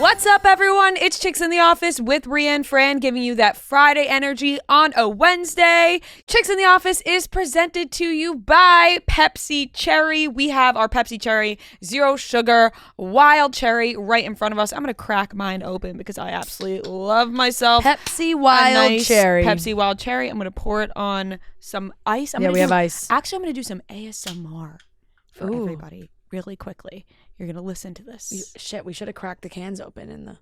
What's up, everyone? It's Chicks in the Office with Rhea and Fran, giving you that Friday energy on a Wednesday. Chicks in the Office is presented to you by Pepsi Cherry. We have our Pepsi Cherry Zero Sugar Wild Cherry right in front of us. I'm going to crack mine open because I absolutely love myself. Pepsi Wild Cherry. Pepsi Wild Cherry. I'm going to pour it on some ice. We have ice. Actually, I'm going to do some ASMR for everybody really quickly. You're going to listen to this. Shit, we should have cracked the cans open in the...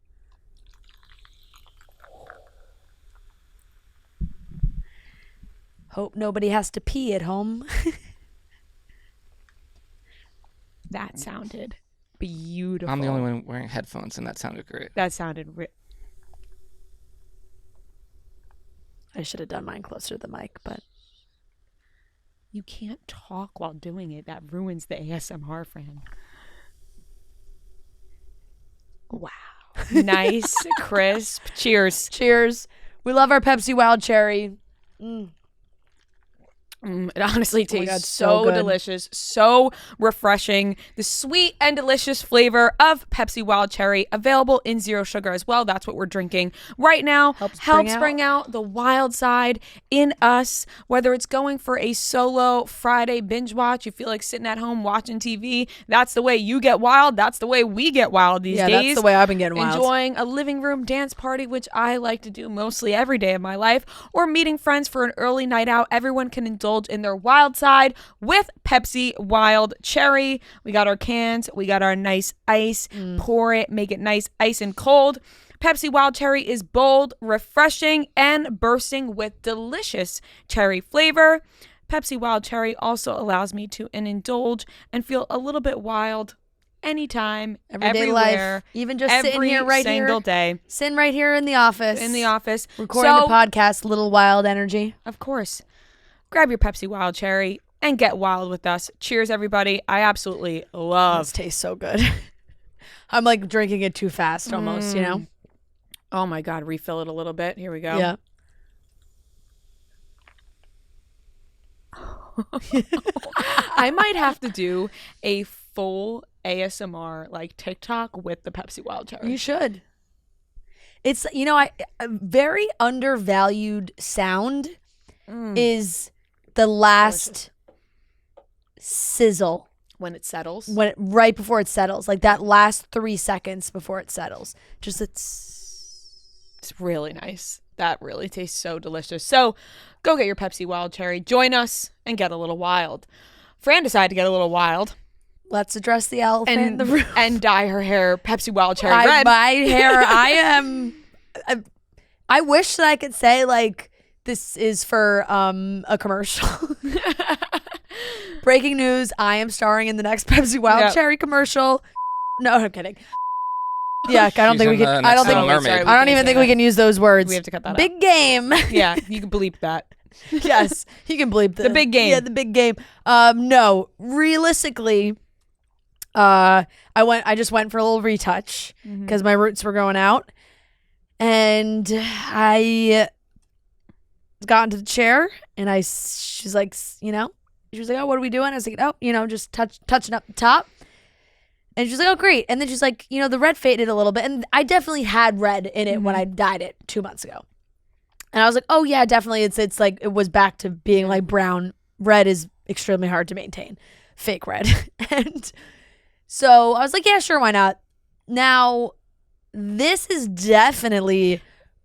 Hope nobody has to pee at home. That sounded beautiful. I'm the only one wearing headphones, and that sounded great. That sounded I should have done mine closer to the mic, but... You can't talk while doing it. That ruins the ASMR, Fran. Wow. Nice, crisp. Cheers. Cheers. We love our Pepsi Wild Cherry. It honestly tastes God, so good. delicious, so refreshing. The sweet and delicious flavor of Pepsi Wild Cherry, available in zero sugar as well. That's what we're drinking right now. Helps bring out the wild side in us. Whether it's going for a solo Friday binge watch, you feel like sitting at home watching TV. That's the way you get wild. That's the way we get wild these days. Yeah, that's the way I've been getting wild. Enjoying a living room dance party, which I like to do mostly every day of my life, or meeting friends for an early night out. Everyone can indulge in their wild side with Pepsi Wild Cherry. We got our cans. We got our nice ice. Pour it. Make it nice, ice and cold. Pepsi Wild Cherry is bold, refreshing, and bursting with delicious cherry flavor. Pepsi Wild Cherry also allows me to indulge and feel a little bit wild anytime, Everyday everywhere, life. Even just sitting here right here. every single day. Sitting right here in the office. Recording the podcast, little wild energy. Of course. Grab your Pepsi Wild Cherry and get wild with us. Cheers, everybody. I absolutely love. This tastes so good. I'm like drinking it too fast almost, you know? Oh my God. Refill it a little bit. Here we go. Yeah. I might have to do a full ASMR like TikTok with the Pepsi Wild Cherry. You should. It's, you know, a very undervalued sound is the last sizzle. When it settles. Right before it settles. Like that last 3 seconds before it settles. Just It's really nice. That really tastes so delicious. So go get your Pepsi Wild Cherry. Join us and get a little wild. Fran decided to get a little wild. Let's address the elephant in the room. And dye her hair Pepsi Wild Cherry red. My hair, I wish that I could say like this is for a commercial. Breaking news, I am starring in the next Pepsi Wild Cherry commercial. No, I'm kidding. Yeah, I don't think we can. I don't even think we can use those words. We have to cut that big out. Game. Yeah, you can bleep that. Yes, you can bleep the big game. Yeah, the big game. No, realistically, I just went for a little retouch because my roots were going out, and I got into the chair, and she's like, you know, she was like, oh, what are we doing? I was like, oh, you know, just touching up the top. And she's like, oh, great. And then she's like, you know, the red faded a little bit. And I definitely had red in it when I dyed it 2 months ago. And I was like, oh, yeah, definitely. It's like it was back to being like brown. Red is extremely hard to maintain. Fake red. And so I was like, yeah, sure, why not? Now, this is definitely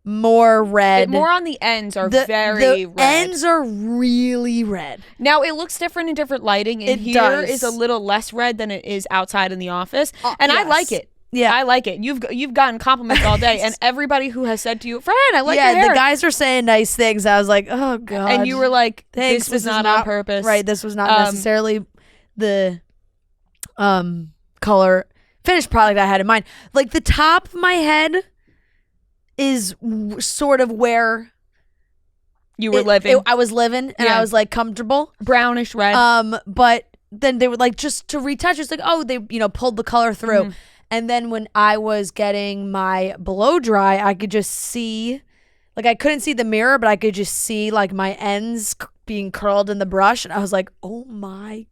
more red. More on the ends are very red. The ends are really red. Now, it looks different in different lighting. And here is a little less red than it is outside in the office. And yes. I like it. Yeah, I like it. You've gotten compliments all day, and everybody who has said to you, "Fran, I like your hair." Yeah, the guys were saying nice things. I was like, "Oh God!" And you were like, "Thanks, this was not on purpose." Right, this was not necessarily the color finished product I had in mind. Like the top of my head is sort of where you were living. I was living, and I was like comfortable, brownish red. But then they were like, just to retouch. It's like, oh, they pulled the color through. And then when I was getting my blow dry, I could just see, like I couldn't see the mirror, but I could just see like my ends being curled in the brush. And I was like, oh my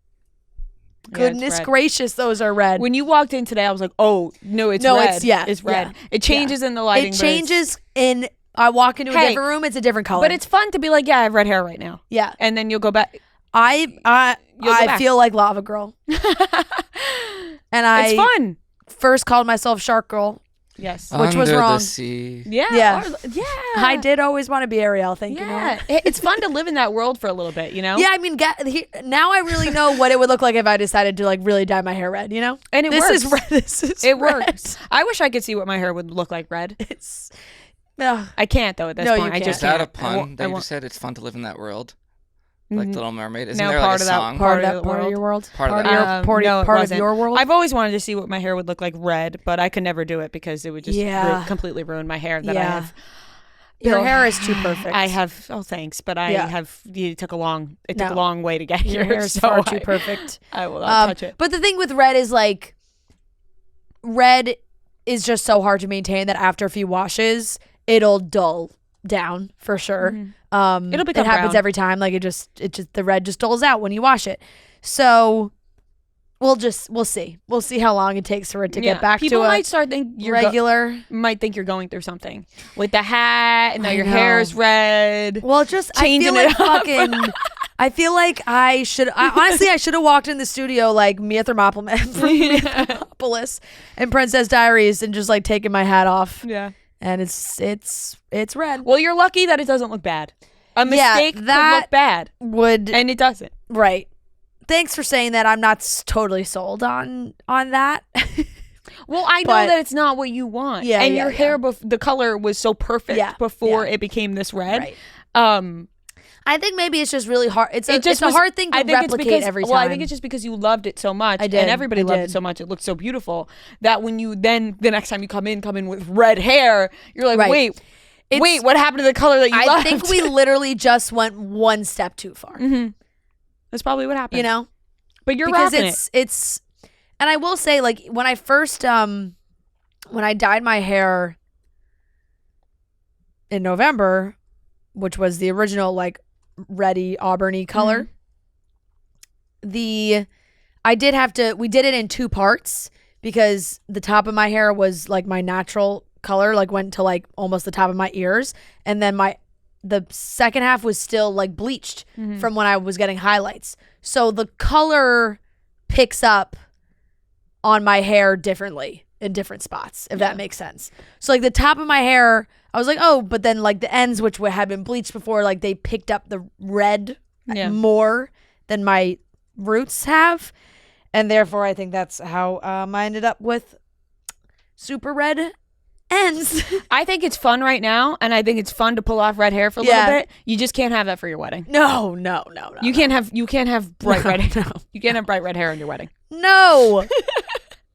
Goodness red. gracious, those are red. When you walked in today, I was like, oh, no, it's No, red. it's It's red. yeah. It changes in the lighting. It but it's- changes in. I walk into a Hey, different room. It's a different color. But it's fun to be like, yeah, I have red hair right now. yeah. And then you'll go back. I You'll go back. feel like Lava Girl, and I It's fun. first called myself Shark Girl. Yes. Which was Under wrong. the sea. Yeah. Yeah. Yeah. I did always want to be Ariel. Thank you. Yeah. Mom. It's fun to live in that world for a little bit, you know? Yeah, I mean, now I really know what it would look like if I decided to like really dye my hair red. You know, And it this works. is red. This is It red. works. I wish I could see what my hair would look like red. It's. Ugh. I can't though at this No, point. you I just Is that can't. a pun that you said it's fun to live in that world? Like Mhm. Little Mermaid? Isn't No, there part like of a that song? part of that the part of world. your world. Part of Part that of your no, it part of wasn't. your world. I've always wanted to see what my hair would look like red, but I could never do it because it would just Yeah. completely ruin my hair that I Yeah. have. Your Bill, hair is too perfect. I have. Oh, thanks, but I Yeah. have. It took a long No. way to get Your here. hair is so far too I- perfect. I will not touch it. But the thing with red is like, red is just so hard to maintain that after a few washes, it'll dull down for sure. It'll become it happens brown. every time. Like it just the red just dulls out when you wash it. So we'll see. We'll see how long it takes for it to get back People to a might start think you're regular. might think you're going through something with the hat, and now I your know. hair's red. Well, just Changing I it feel up. like fucking. I feel like honestly, I should have walked in the studio like Mia Thermopolis and Princess Diaries and just like taken my hat off. Yeah. And it's red. Well, you're lucky that it doesn't look bad. A mistake could that look bad, Would and it doesn't. right. Thanks for saying that. I'm not totally sold on that. Well, I know But- that it's not what you want. Yeah, and yeah, your hair, the color was so perfect Yeah, before yeah. it became this red. Right. I I think maybe it's just really hard. It's a was- hard thing to I think it's replicate because, every time. Well, I think it's just because you loved it so much, I did, and everybody I loved did. it so much. It looked so beautiful that when you then the next time you come in with red hair, you're like, Right. wait, It's- what happened to the color that you I loved? think we literally just went one step too far. That's probably what happened. You know? but you're Because rocking it's and I will say, like, when I first when I dyed my hair in November, which was the original like reddy auburny color, we did it in two parts because the top of my hair was like my natural color, like went to like almost the top of my ears, and then the second half was still like bleached from when I was getting highlights. So the color picks up on my hair differently in different spots, if that makes sense. So like the top of my hair, I was like, oh, but then like the ends, which had been bleached before, like they picked up the red Yeah. more than my roots have. And therefore I think that's how I ended up with super red ends. I think it's fun right now, and I think it's fun to pull off red hair for a little Yeah. bit. You just can't have that for your wedding. No. You can't have bright red. No. You can't have bright red hair on your wedding. No.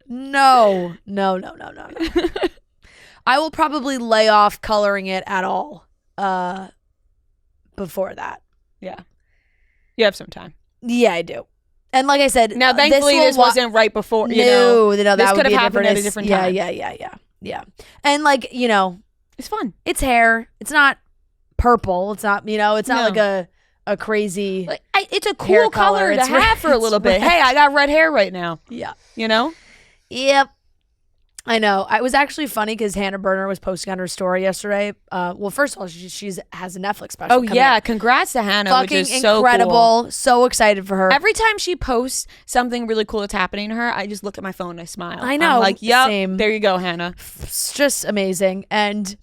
No. I will probably lay off coloring it at all before that. Yeah, you have some time. Yeah, I do. And like I said, Now, thankfully, this wasn't right before. You know, no, this that could would have be happened at a different time. Yeah. And like, you know, It's fun. it's hair. It's not purple. It's not, you know, it's not No. like a crazy. Like, it's a Hair cool color, color to it's red. have for a little bit. It's red. Hey, I got red hair right now. Yeah. You know? Yep. I know. It was actually funny because Hannah Berner was posting on her story yesterday. Well, first of all, she has a Netflix special. Oh coming yeah, out. congrats to Hannah, Fucking which is so incredible. cool. So excited for her. Every time she posts something really cool that's happening to her, I just look at my phone and I smile. I know, I'm like, yep, same. there you go, Hannah. It's just amazing. And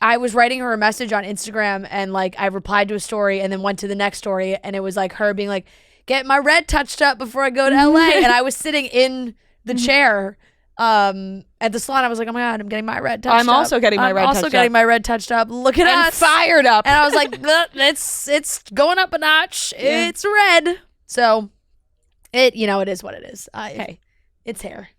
I was writing her a message on Instagram, and like I replied to a story and then went to the next story, and it was like her being like, get my red touched up before I go to LA. And I was sitting in the chair at the salon. I was like, oh my God, I'm getting my red touched up. I'm also getting my red I'm also touched getting up. my red touched up. Look at And us. fired up. And I was like, it's going up a notch. Yeah. It's red. So it is what it is. Hey, It's hair.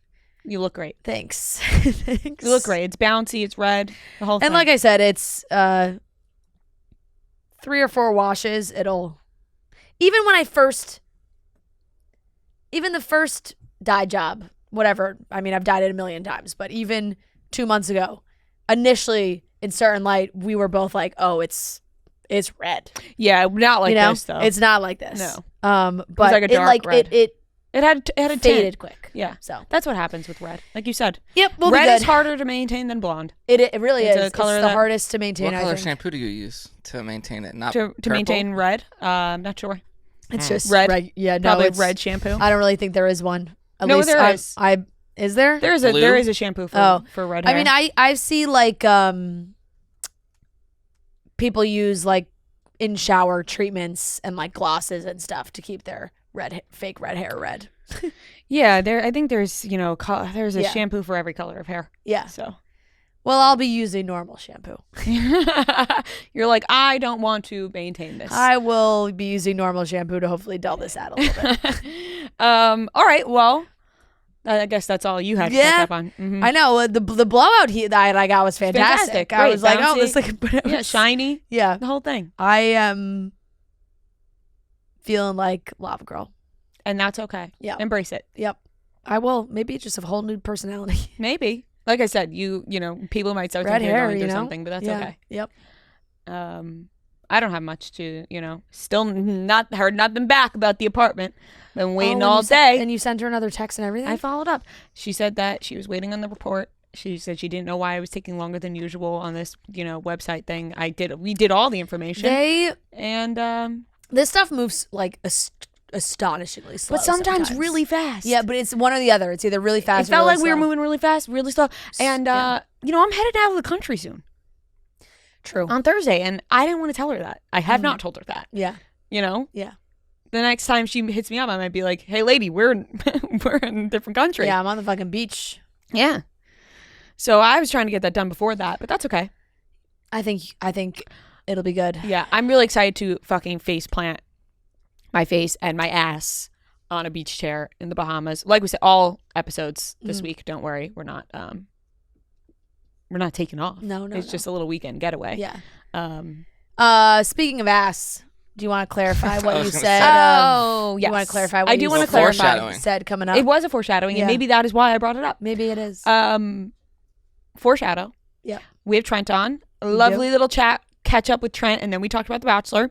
you look great. Thanks. Thanks. You look great. It's bouncy. It's red. The whole thing. And like I said, it's 3 or 4 washes. Even the first dye job, whatever. I mean, I've dyed it a million times, but even 2 months ago, initially in certain light, we were both like, oh, it's red. yeah, not like you know? this though. It's not like this. No. But like a dark like red. It had a faded tint. quick. Yeah. So That's what happens with red. Like you said. yep, we'll Red be good. is harder to maintain than blonde. It really It's is. a color it's the that- hardest to maintain. What I color think. shampoo do you use to maintain it? Not To purple? maintain red. I'm not sure. It's just Red. Yeah, no, Probably it's red shampoo. I don't really think there is one. At No, least there is. Is there? There Blue? is a shampoo for red hair. I mean, I see like people use like in shower treatments and like glosses and stuff to keep their fake red hair red. yeah, I think there's there's a Yeah. shampoo for every color of hair. Yeah. So Well, I'll be using normal shampoo. you're like, I don't want to maintain this. I will be using normal shampoo to hopefully dull this out a little bit. All right. Well, I guess that's all you had to catch up on. Mhm. I know the blowout that I got was fantastic. I Great, was like, oh, bouncy. this like, but it Yeah, was- shiny. Yeah, The whole thing. I am feeling like Lava Girl. And that's okay. Yeah. Embrace it. Yep, I will. Maybe it's just a whole new personality. Maybe. Like I said, you know, people might start Red thinking you're hair, going you through know? something, but that's Yeah. okay. Yep. I don't have much to, still not heard nothing back about the apartment. Been waiting all day. And you sent her another text and everything. I followed up. She said that she was waiting on the report. She said she didn't know why I was taking longer than usual on this, website thing. We did all the information. And This stuff moves like astonishingly slow. but sometimes really fast. Yeah, but it's one or the other. It's either really fast. It felt or really like we were slow. moving really fast, really slow. And Yeah. I'm headed out of the country soon True. on Thursday, and I didn't want to tell her that. I have not told her that. Yeah. Yeah. The next time she hits me up, I might be like, "Hey, lady, we're in a different country." Yeah, I'm on the fucking beach. Yeah. So I was trying to get that done before that, but that's okay. I think it'll be good. Yeah, I'm really excited to fucking face plant my face and my ass on a beach chair in the Bahamas. Like we said, all episodes this week. Don't worry, we're not taking off. No, it's just a little weekend getaway. Yeah. Speaking of ass, do you want to clarify I what you was gonna said? say. Oh, Do yes. you want to clarify what I do you want to Well, clarify. foreshadowing. said coming up? It was a foreshadowing, Yeah. and maybe that is why I brought it up. Maybe it is. Foreshadow. Yeah. We have Trent on. A lovely little chat, catch up with Trent, and then we talked about The Bachelor.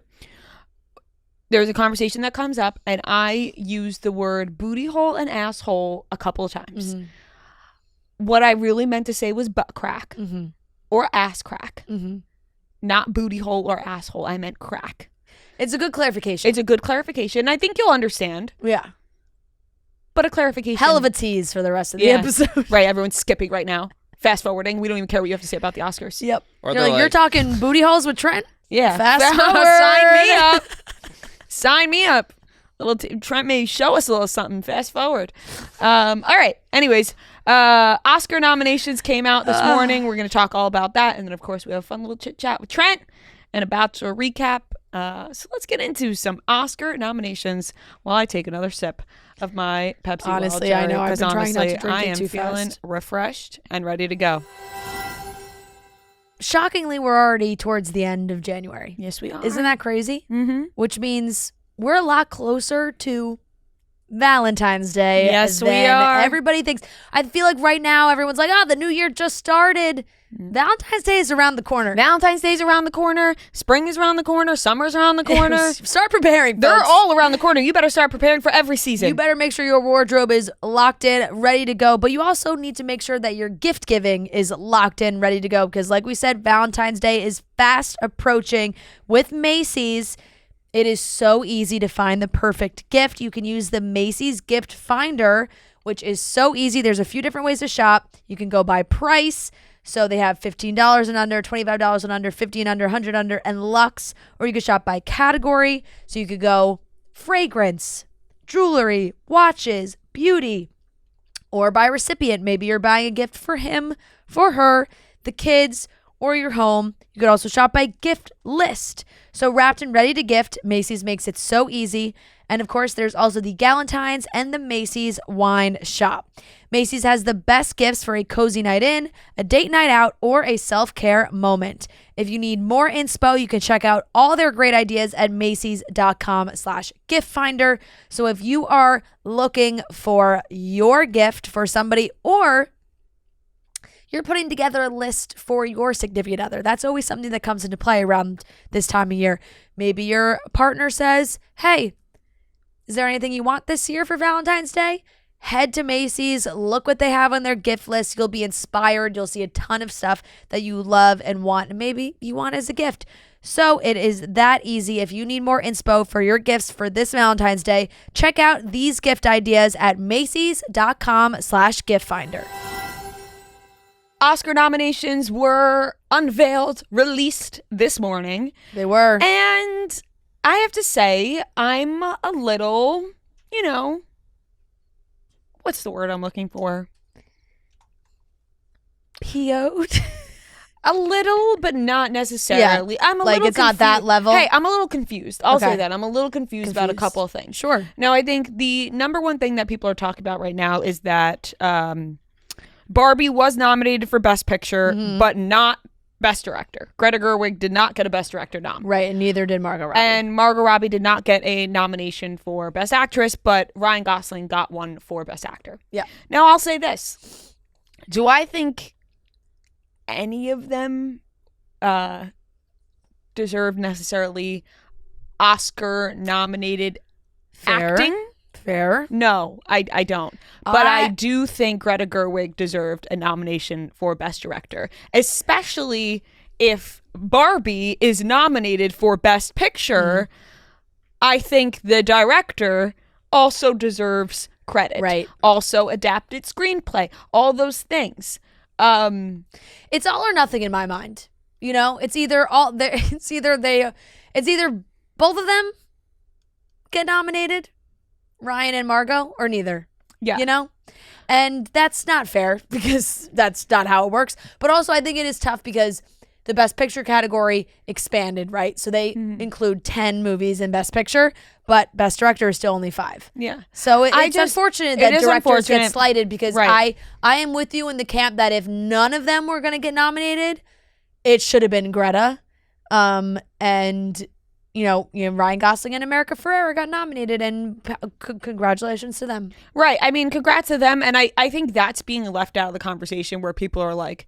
There's a conversation that comes up, and I use the word booty hole and asshole a couple of times. Mhm. What I really meant to say was butt crack Mm-hmm. or ass crack, Mm-hmm. not booty hole or asshole. I meant crack. It's a good clarification. It's a good clarification. And I think you'll understand, yeah. but a clarification. Hell of a tease for the rest of the Yeah. episode. Right, everyone's skipping right now. Fast forwarding. We don't even care what you have to say about the Oscars. Yep. Or You're they're like, you're talking booty holes with Trent? Yeah. Fast Sign forward. me up. Sign me up. Trent may show us a little something. Fast forward. All right. Anyways, Oscar nominations came out this morning. We're going to talk all about that. And then, of course, we have a fun little chit chat with Trent and a Bachelor recap. So let's get into some Oscar nominations while I take another sip of my Pepsi. Honestly, Wild I know. Cherry, I've 'cause been trying not to honestly, drink I it am too feeling fast. refreshed and ready to go. Shockingly, we're already towards the end of January. Yes, we are. Isn't that crazy? Mm-hmm. Which means we're a lot closer to Valentine's Day. Yes, we than are. Everybody thinks. I feel like right now everyone's like, oh, the new year just started. Valentine's Day is around the corner. Valentine's Day's around the corner. Spring is around the corner. Summer's around the corner. Start preparing, They're folks. all around the corner. You better start preparing for every season. You better make sure your wardrobe is locked in, ready to go. But you also need to make sure that your gift giving is locked in, ready to go. Because like we said, Valentine's Day is fast approaching. With Macy's, it is so easy to find the perfect gift. You can use the Macy's Gift Finder, which is so easy. There's a few different ways to shop. You can go by price. So they have $15 and under, $25 and under, $50 and under, $100 under, and luxe. Or you could shop by category. So you could go fragrance, jewelry, watches, beauty, or by recipient. Maybe you're buying a gift for him, for her, the kids, or your home. You could also shop by gift list. So wrapped and ready to gift, Macy's makes it so easy. And of course, there's also the Galentine's and the Macy's Wine Shop. Macy's has the best gifts for a cozy night in, a date night out, or a self-care moment. If you need more inspo, you can check out all their great ideas at Macy's.com/gift finder. So if you are looking for your gift for somebody, or you're putting together a list for your significant other, that's always something that comes into play around this time of year. Maybe your partner says, hey, Is there anything you want this year for Valentine's Day? Head to Macy's, look what they have on their gift list. You'll be inspired. You'll see a ton of stuff that you love and want, and maybe you want as a gift. So it is that easy. If you need more inspo for your gifts for this Valentine's Day, check out these gift ideas at Macy's.com/giftfinder. Oscar nominations were unveiled, released this morning. They were. And I have to say, I'm a little, what's the word I'm looking for? PO'd. A little, but not necessarily. Yeah, I'm a like little it's not that level. Hey, I'm a little confused. I'll Okay. say that. I'm a little confused about a couple of things. Sure. Now, I think the number one thing that people are talking about right now is that Barbie was nominated for Best Picture, but not Best Director. Greta Gerwig did not get a Best Director nom. Right, and neither did Margot Robbie. And Margot Robbie did not get a nomination for Best Actress, but Ryan Gosling got one for Best Actor. Yeah. Now, I'll say this. Do I think any of them deserve necessarily Oscar-nominated acting? Fair. No, I don't. But I do think Greta Gerwig deserved a nomination for Best Director, especially if Barbie is nominated for Best Picture. I think the director also deserves credit. Right. Also adapted screenplay, all those things. It's all or nothing in my mind. It's either both of them get nominated, Ryan and Margot, or neither. Yeah. And that's not fair because that's not how it works. But also I think it is tough because the Best Picture category expanded, right? So they include 10 movies in Best Picture, but Best Director is still only 5. Yeah. So it's unfortunate that directors get slighted because Right. I am with you in the camp that if none of them were going to get nominated, it should have been Greta. And Ryan Gosling and America Ferrera got nominated, and congratulations to them. Right. I mean, congrats to them. And I think that's being left out of the conversation where people are like,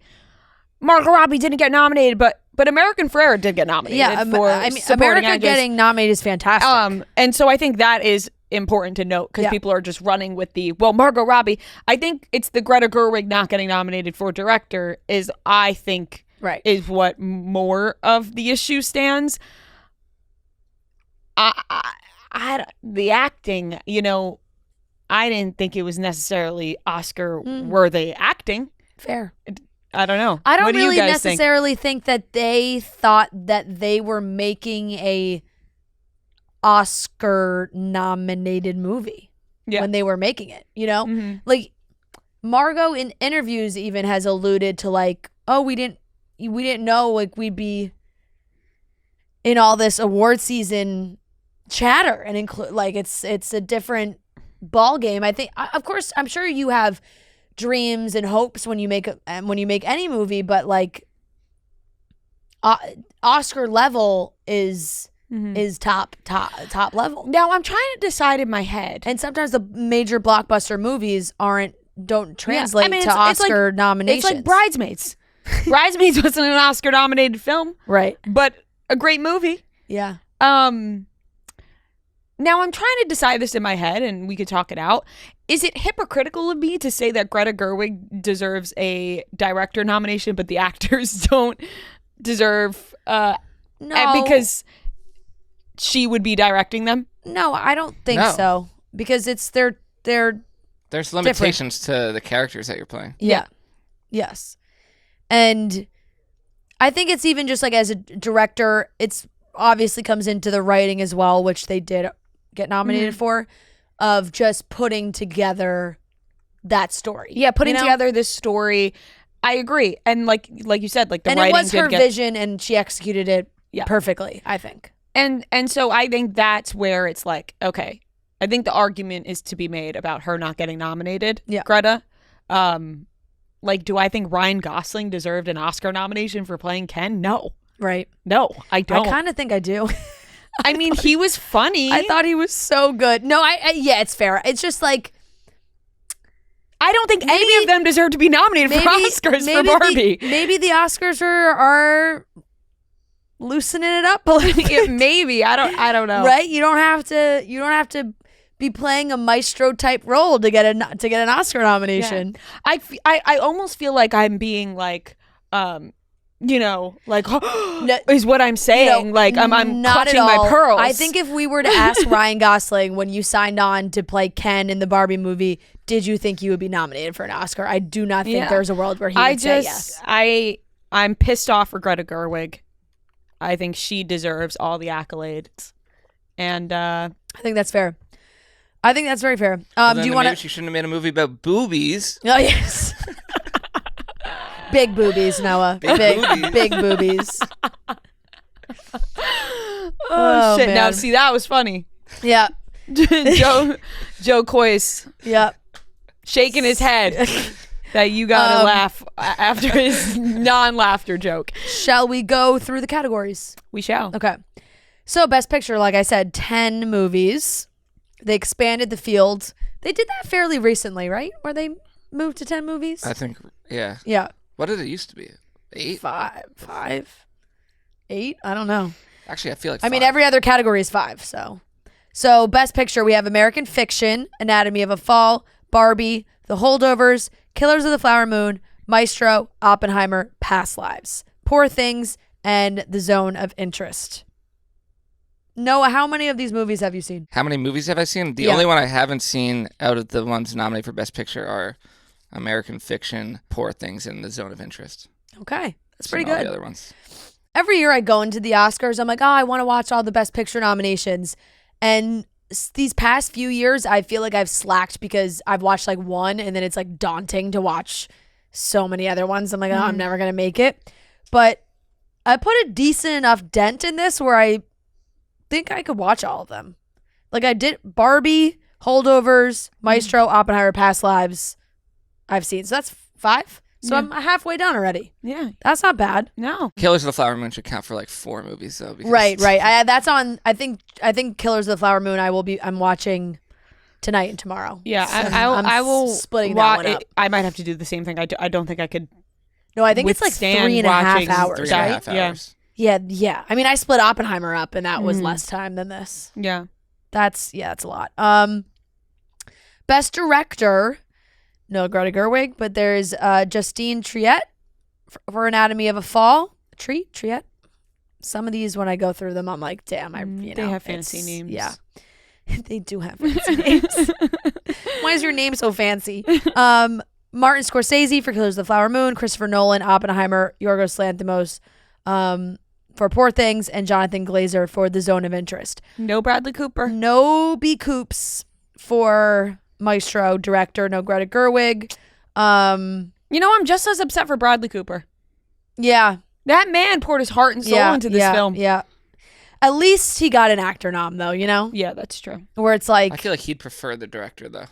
Margot Robbie didn't get nominated, but American Ferrera did get nominated. Yeah, America getting nominated is fantastic. And so I think that is important to note because people are just running with Margot Robbie. I think it's the Greta Gerwig not getting nominated for director is what more of the issue stands. The acting, I didn't think it was necessarily Oscar-worthy acting. Fair. I don't know. I don't What do you really guys necessarily think that they thought that they were making a Oscar-nominated movie when they were making it, Like, Margot in interviews even has alluded to like, oh, we didn't know like we'd be in all this award season chatter and include like it's a different ball game. I think, of course, I'm sure you have dreams and hopes when you make any movie, but like Oscar level is top level. Now I'm trying to decide in my head, and sometimes the major blockbuster movies don't translate to Oscar nominations. It's like Bridesmaids. Bridesmaids wasn't an Oscar nominated film, right? But a great movie. Yeah. Now I'm trying to decide this in my head, and we could talk it out. Is it hypocritical of me to say that Greta Gerwig deserves a director nomination, but the actors don't deserve? No, because she would be directing them. No, I don't think so. Because it's they're There's limitations to the characters that you're playing. Yeah. Yes. And I think it's even just like as a director, it's obviously comes into the writing as well, which they did get nominated for, of just putting together that story. Yeah, putting together this story. I agree. And like you said, like the and writing it was her vision and she executed it perfectly, I think. And so I think that's where it's like, okay, I think the argument is to be made about her not getting nominated, Greta. Like, do I think Ryan Gosling deserved an Oscar nomination for playing Ken? No. Right. No, I don't. I kind of think I do. I mean, he was funny. I thought he was so good. No, yeah, it's fair. It's just like, I don't think any of them deserve to be nominated for Oscars for Barbie. Maybe the Oscars are loosening it up a little bit. Maybe. I don't know. Right? You don't have to be playing a maestro type role to get an Oscar nomination. I almost feel like I'm being like, like is what I'm saying. Like I'm not clutching at all. my pearls. I think if we were to ask Ryan Gosling when you signed on to play Ken in the Barbie movie, did you think you would be nominated for an Oscar? I do not think there's a world where he would say yes. I'm pissed off for Greta Gerwig. I think she deserves all the accolades, and I think that's fair. I think that's very fair. Well, do you want to? She shouldn't have made a movie about boobies. Oh yes. Big boobies, Noah. Big boobies. Oh shit! Man. Now see, that was funny. Yeah. Joe Coyce. Yep. Shaking his head that you gotta laugh after his non-laughter joke. Shall we go through the categories? We shall. Okay. So Best Picture, like I said, 10 movies. They expanded the field. They did that fairly recently, right? Where they moved to 10 movies? I think, yeah. Yeah. What did it used to be? 8? 5? 8? I don't know. Actually, I feel like 5. I mean, every other category is 5, So Best Picture, we have American Fiction, Anatomy of a Fall, Barbie, The Holdovers, Killers of the Flower Moon, Maestro, Oppenheimer, Past Lives, Poor Things, and The Zone of Interest. Noah, how many of these movies have you seen? How many movies have I seen? The only one I haven't seen out of the ones nominated for Best Picture are American Fiction, Poor Things, and The Zone of Interest. Okay, that's pretty All good. the other ones. Every year I go into the Oscars, I'm like, I want to watch all the Best Picture nominations. And these past few years, I feel like I've slacked because I've watched like one and then it's like daunting to watch so many other ones. I'm like, I'm never going to make it. But I put a decent enough dent in this where I think I could watch all of them. Like I did Barbie, Holdovers, Maestro, Oppenheimer, Past Lives. I've seen. So that's 5. So I'm halfway done already. Yeah. That's not bad. No. Killers of the Flower Moon should count for like 4 movies though. Because Right. That's on. I think Killers of the Flower Moon. I'm watching tonight and tomorrow. Yeah. So I will splitting that one up. I might have to do the same thing. I don't think I could. No, I think it's like withstand 3.5 watching hours. 3.5 Right? hours. Yeah. I mean, I split Oppenheimer up, and that was less time than this. Yeah. That's a lot. Best Director. No, Greta Gerwig, but there's Justine Triet for Anatomy of a Fall. Triet. Some of these, when I go through them, I'm like, damn, they have fancy names. Yeah, they do have fancy names. Why is your name so fancy? Martin Scorsese for Killers of the Flower Moon, Christopher Nolan, Oppenheimer, Yorgos Lanthimos for Poor Things, and Jonathan Glazer for The Zone of Interest. No Bradley Cooper. No B. Coops for Maestro, director. No Greta Gerwig. I'm just as upset for Bradley Cooper. Yeah. That man poured his heart and soul into this film. Yeah. At least he got an actor nom, though, Yeah, that's true. Where it's like... I feel like he'd prefer the director though.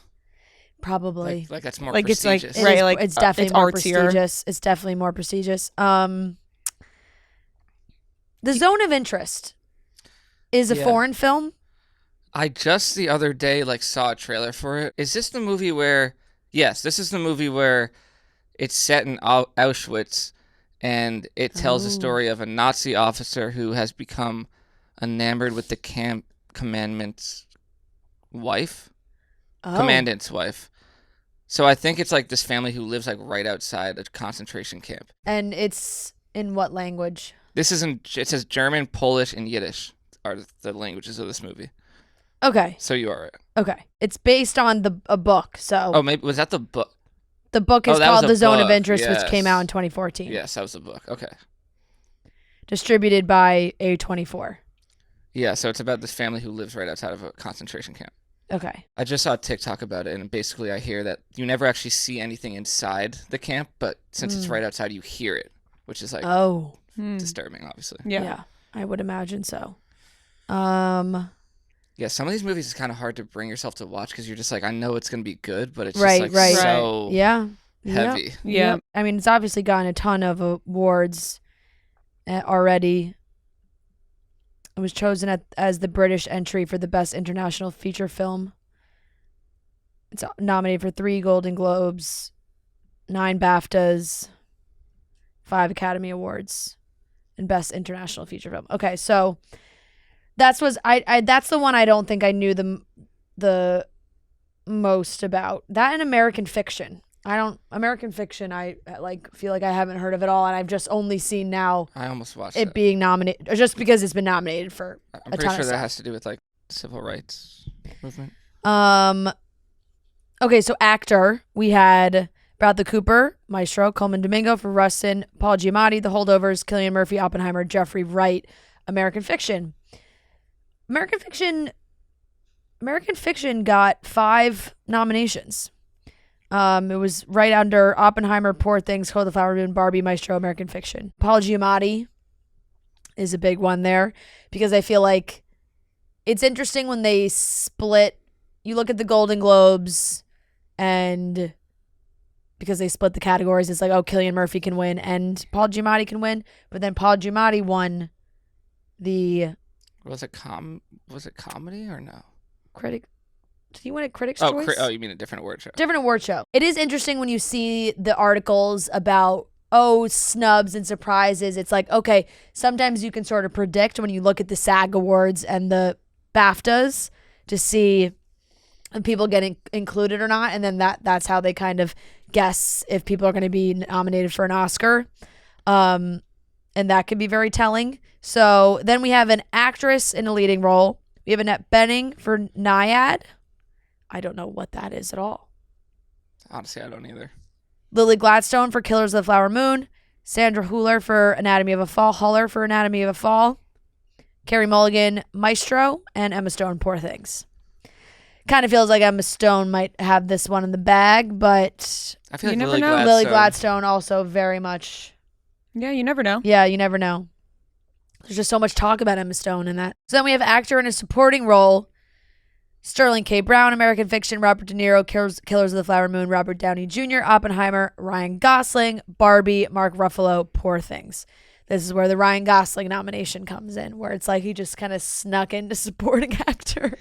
Probably. Like that's more Like, it's like- prestigious. Right, like, it's definitely it's more artsier. prestigious. It's definitely more prestigious. The Zone of Interest is a foreign film. I just the other day saw a trailer for it. Is this the movie where? Yes, this is the movie where it's set in Auschwitz, and it tells the story of a Nazi officer who has become enamored with the commandant's wife. Commandant's wife. So I think it's like this family who lives right outside a concentration camp. And it's in what language? It says German, Polish, and Yiddish are the languages of this movie. Okay. So you are right. Okay. It's based on a book. So Oh, maybe was that the book? the book is that was called a The Zone of book. Interest, which Yes. came out in 2014. Yes, that was the book. Okay. Distributed by A24. Yeah, so it's about this family who lives right outside of a concentration camp. Okay. I just saw a TikTok about it, and basically I hear that you never actually see anything inside the camp, but since it's right outside, you hear it, which is Oh. disturbing, obviously. Yeah. I would imagine so. Yeah, some of these movies is kind of hard to bring yourself to watch because you're just I know it's going to be good, but it's Right. so Yeah. heavy. Yeah. Yep. I mean, it's obviously gotten a ton of awards already. It was chosen as the British entry for the Best International Feature Film. It's nominated for 3 Golden Globes, 9 BAFTAs, 5 Academy Awards, and Best International Feature Film. Okay, so that's the one I don't think I knew the most about. That and American Fiction. American Fiction, I like feel like I haven't heard of it all, and I've just only seen now I almost watched it being nominated, just because it's been nominated for I'm a pretty ton sure of that stuff. has to do with like civil rights movement. Okay, so actor, we had Bradley Cooper, Maestro, Coleman Domingo for Rustin, Paul Giamatti, The Holdovers, Cillian Murphy, Oppenheimer, Jeffrey Wright, American Fiction. American Fiction got 5 nominations. It was right under Oppenheimer, Poor Things, Code of the Flower Moon, Barbie, Maestro, American Fiction. Paul Giamatti is a big one there because I feel like it's interesting when they split. You look at the Golden Globes, and because they split the categories, it's like, oh, Cillian Murphy can win and Paul Giamatti can win. But then Paul Giamatti won the Was it comedy or no? critic. Did he win a Critics' Oh, Choice? you mean a different award show? Different award show. It is interesting when you see the articles about, snubs and surprises. It's like, okay, sometimes you can sort of predict when you look at the SAG Awards and the BAFTAs to see if people get included or not. And then that's how they kind of guess if people are going to be nominated for an Oscar. And that can be very telling. So then we have an actress in a leading role. We have Annette Bening for Nyad. I don't know what that is at all. Honestly, I don't either. Lily Gladstone for Killers of the Flower Moon. Sandra Hüller for Anatomy of a Fall. Huller for Anatomy of a Fall. Carey Mulligan, Maestro. And Emma Stone, Poor Things. Kind of feels like Emma Stone might have this one in the bag, but I feel You like never Lily know. Gladstone. Lily Gladstone also very much. Yeah, you never know. Yeah, you never know. There's just so much talk about Emma Stone in that. So then we have actor in a supporting role. Sterling K. Brown, American Fiction, Robert De Niro, Killers of the Flower Moon, Robert Downey Jr., Oppenheimer, Ryan Gosling, Barbie, Mark Ruffalo, Poor Things. This is where the Ryan Gosling nomination comes in, where it's like he just kind of snuck into supporting actor.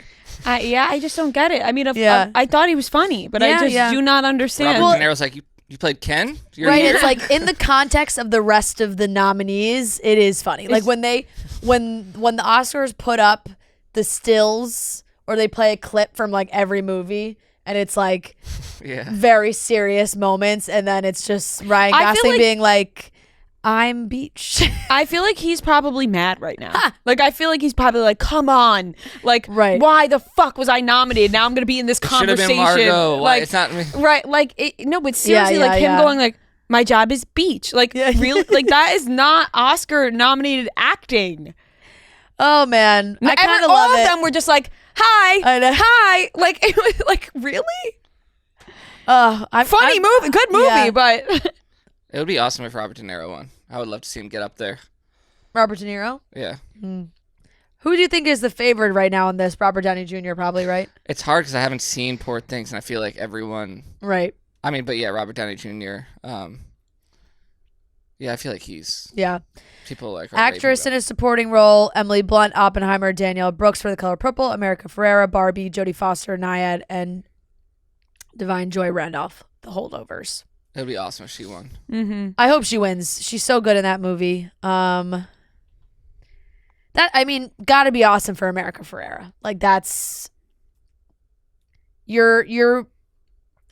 I just don't get it. I mean, Yeah. I thought he was funny, but I just do not understand. Robert De Niro's like, you played Ken? You're Right, here? it's like in the context of the rest of the nominees, it is funny. Like when the Oscars put up the stills or they play a clip from like every movie, and it's like Yeah. very serious moments, and then it's just Ryan I feel Gosling like- being like, I'm Beach. I feel like he's probably mad right now. Like, I feel like he's probably like, come on. Like, Right. why the fuck was I nominated? Now I'm going to be in this Should have conversation. been Margot. Why? Like, It's not me. right. Like, no, but seriously, Yeah, like him yeah. going like, my job is Beach. Like, really? Like, that is not Oscar nominated acting. Oh man, I kind of love all it. of them were just like, hi, I know. hi. Like, it was like, really? Funny Funny movie, good movie, yeah. but It would be awesome if Robert De Niro won. I would love to see him get up there. Robert De Niro. Yeah. Who do you think is the favorite right now in this? Robert Downey Jr. probably, right? It's hard because I haven't seen Poor Things, and I feel like everyone. Right. I mean, but yeah, Robert Downey Jr. Yeah, I feel like he's Yeah. people like are Actress in raving a supporting role: Emily Blunt, Oppenheimer, Danielle Brooks for The Color Purple, America Ferrera, Barbie, Jodie Foster, Nyad, and Divine Joy Randolph, The Holdovers. about. It would be awesome if she won. I hope she wins. She's so good in that movie. Gotta be awesome for America Ferrera. Like that's you're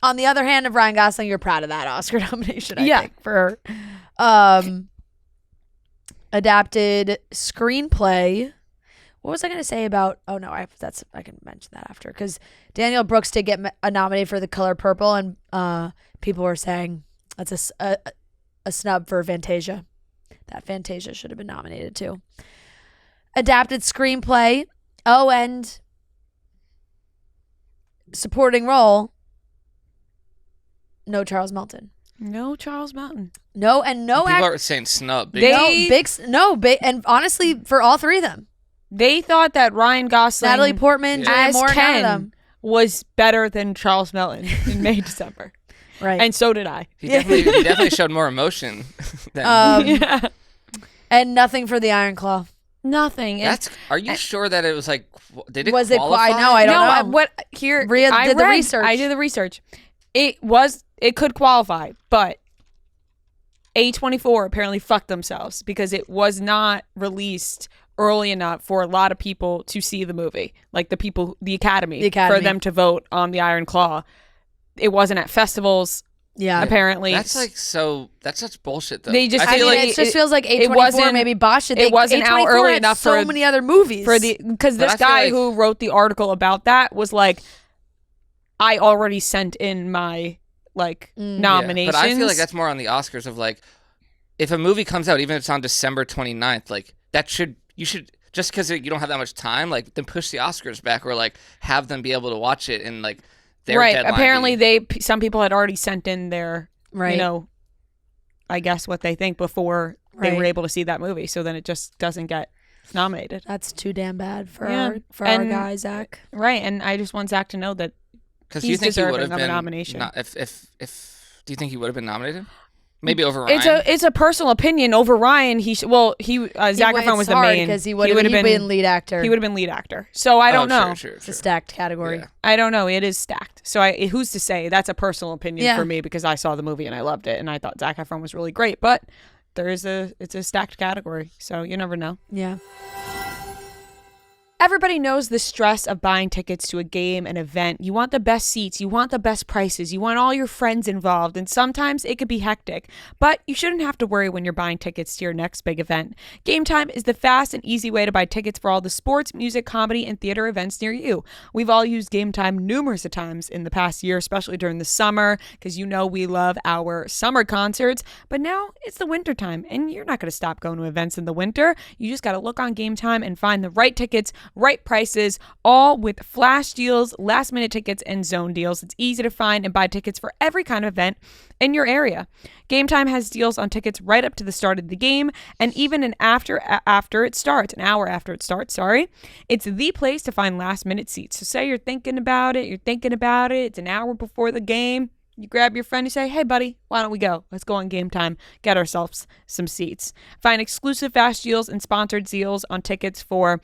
on the other hand of Ryan Gosling, you're proud of that Oscar nomination, I think, for her. Adapted screenplay. What was I gonna say about? Oh no, I can mention that after, because Danielle Brooks did get nominated for The Color Purple, and people were saying that's a snub for Fantasia. That Fantasia should have been nominated too. Adapted screenplay. Oh, and supporting role. No Charles Melton. no Charles Mountain. No, and no People are saying snub. and honestly, for all three of them, They thought that Ryan Gosling, Natalie Portman, Julianne as Moore, none of Ken, them. was better than Charles Melton in May, December. Right. And so did I. He definitely showed more emotion. Than, Yeah. And nothing for the Iron Claw. Nothing. And Are you sure that it was like? Did it Was it? qualify? I know. I don't know. what here? Rhea I did the read- research. I did the research. It could qualify, but A24 apparently fucked themselves because it was not released early enough for a lot of people to see the movie. Like the Academy, for them to vote on the Iron Claw. It wasn't at festivals. Yeah, apparently. That's such bullshit though. They just, it just feels like A24 maybe botched it. It wasn't out early enough for so many other movies. Because this guy who wrote the article about that was like, I already sent in my nominations. Yeah, but I feel like that's more on the Oscars of like, if a movie comes out, even if it's on December 29th, like you should just because you don't have that much time, like then push the Oscars back or like have them be able to watch it and like their deadline. Apparently some people had already sent in their right. I guess what they think before they were able to see that movie. So then it just doesn't get nominated. That's too damn bad for our guy Zach. Right, and I just want Zach to know that because he's deserving of a nomination. nomination. Do you think he would have been nominated? Maybe over Ryan. It's a personal opinion. Over Ryan, Zac Efron was the main because he would have been lead actor. He would have been lead actor. So I don't know. Sure. It's a stacked category. Yeah. I don't know. It is stacked. So who's to say? That's a personal opinion for me because I saw the movie and I loved it and I thought Zac Efron was really great. But it's a stacked category. So you never know. Yeah. Everybody knows the stress of buying tickets to a game, an event. You want the best seats, you want the best prices, you want all your friends involved, and sometimes it could be hectic. But you shouldn't have to worry when you're buying tickets to your next big event. Game Time is the fast and easy way to buy tickets for all the sports, music, comedy, and theater events near you. We've all used Game Time numerous of times in the past year, especially during the summer, because we love our summer concerts. But now it's the winter time, and you're not going to stop going to events in the winter. You just got to look on Game Time and find the right tickets, right prices, all with flash deals, last minute tickets, and zone deals. It's easy to find and buy tickets for every kind of event in your area. Game Time has deals on tickets right up to the start of the game and even an hour after it starts, It's the place to find last minute seats. So say you're thinking about it, it's an hour before the game. You grab your friend, you say, hey, buddy, why don't we go? Let's go on Game Time, get ourselves some seats. Find exclusive flash deals and sponsored deals on tickets for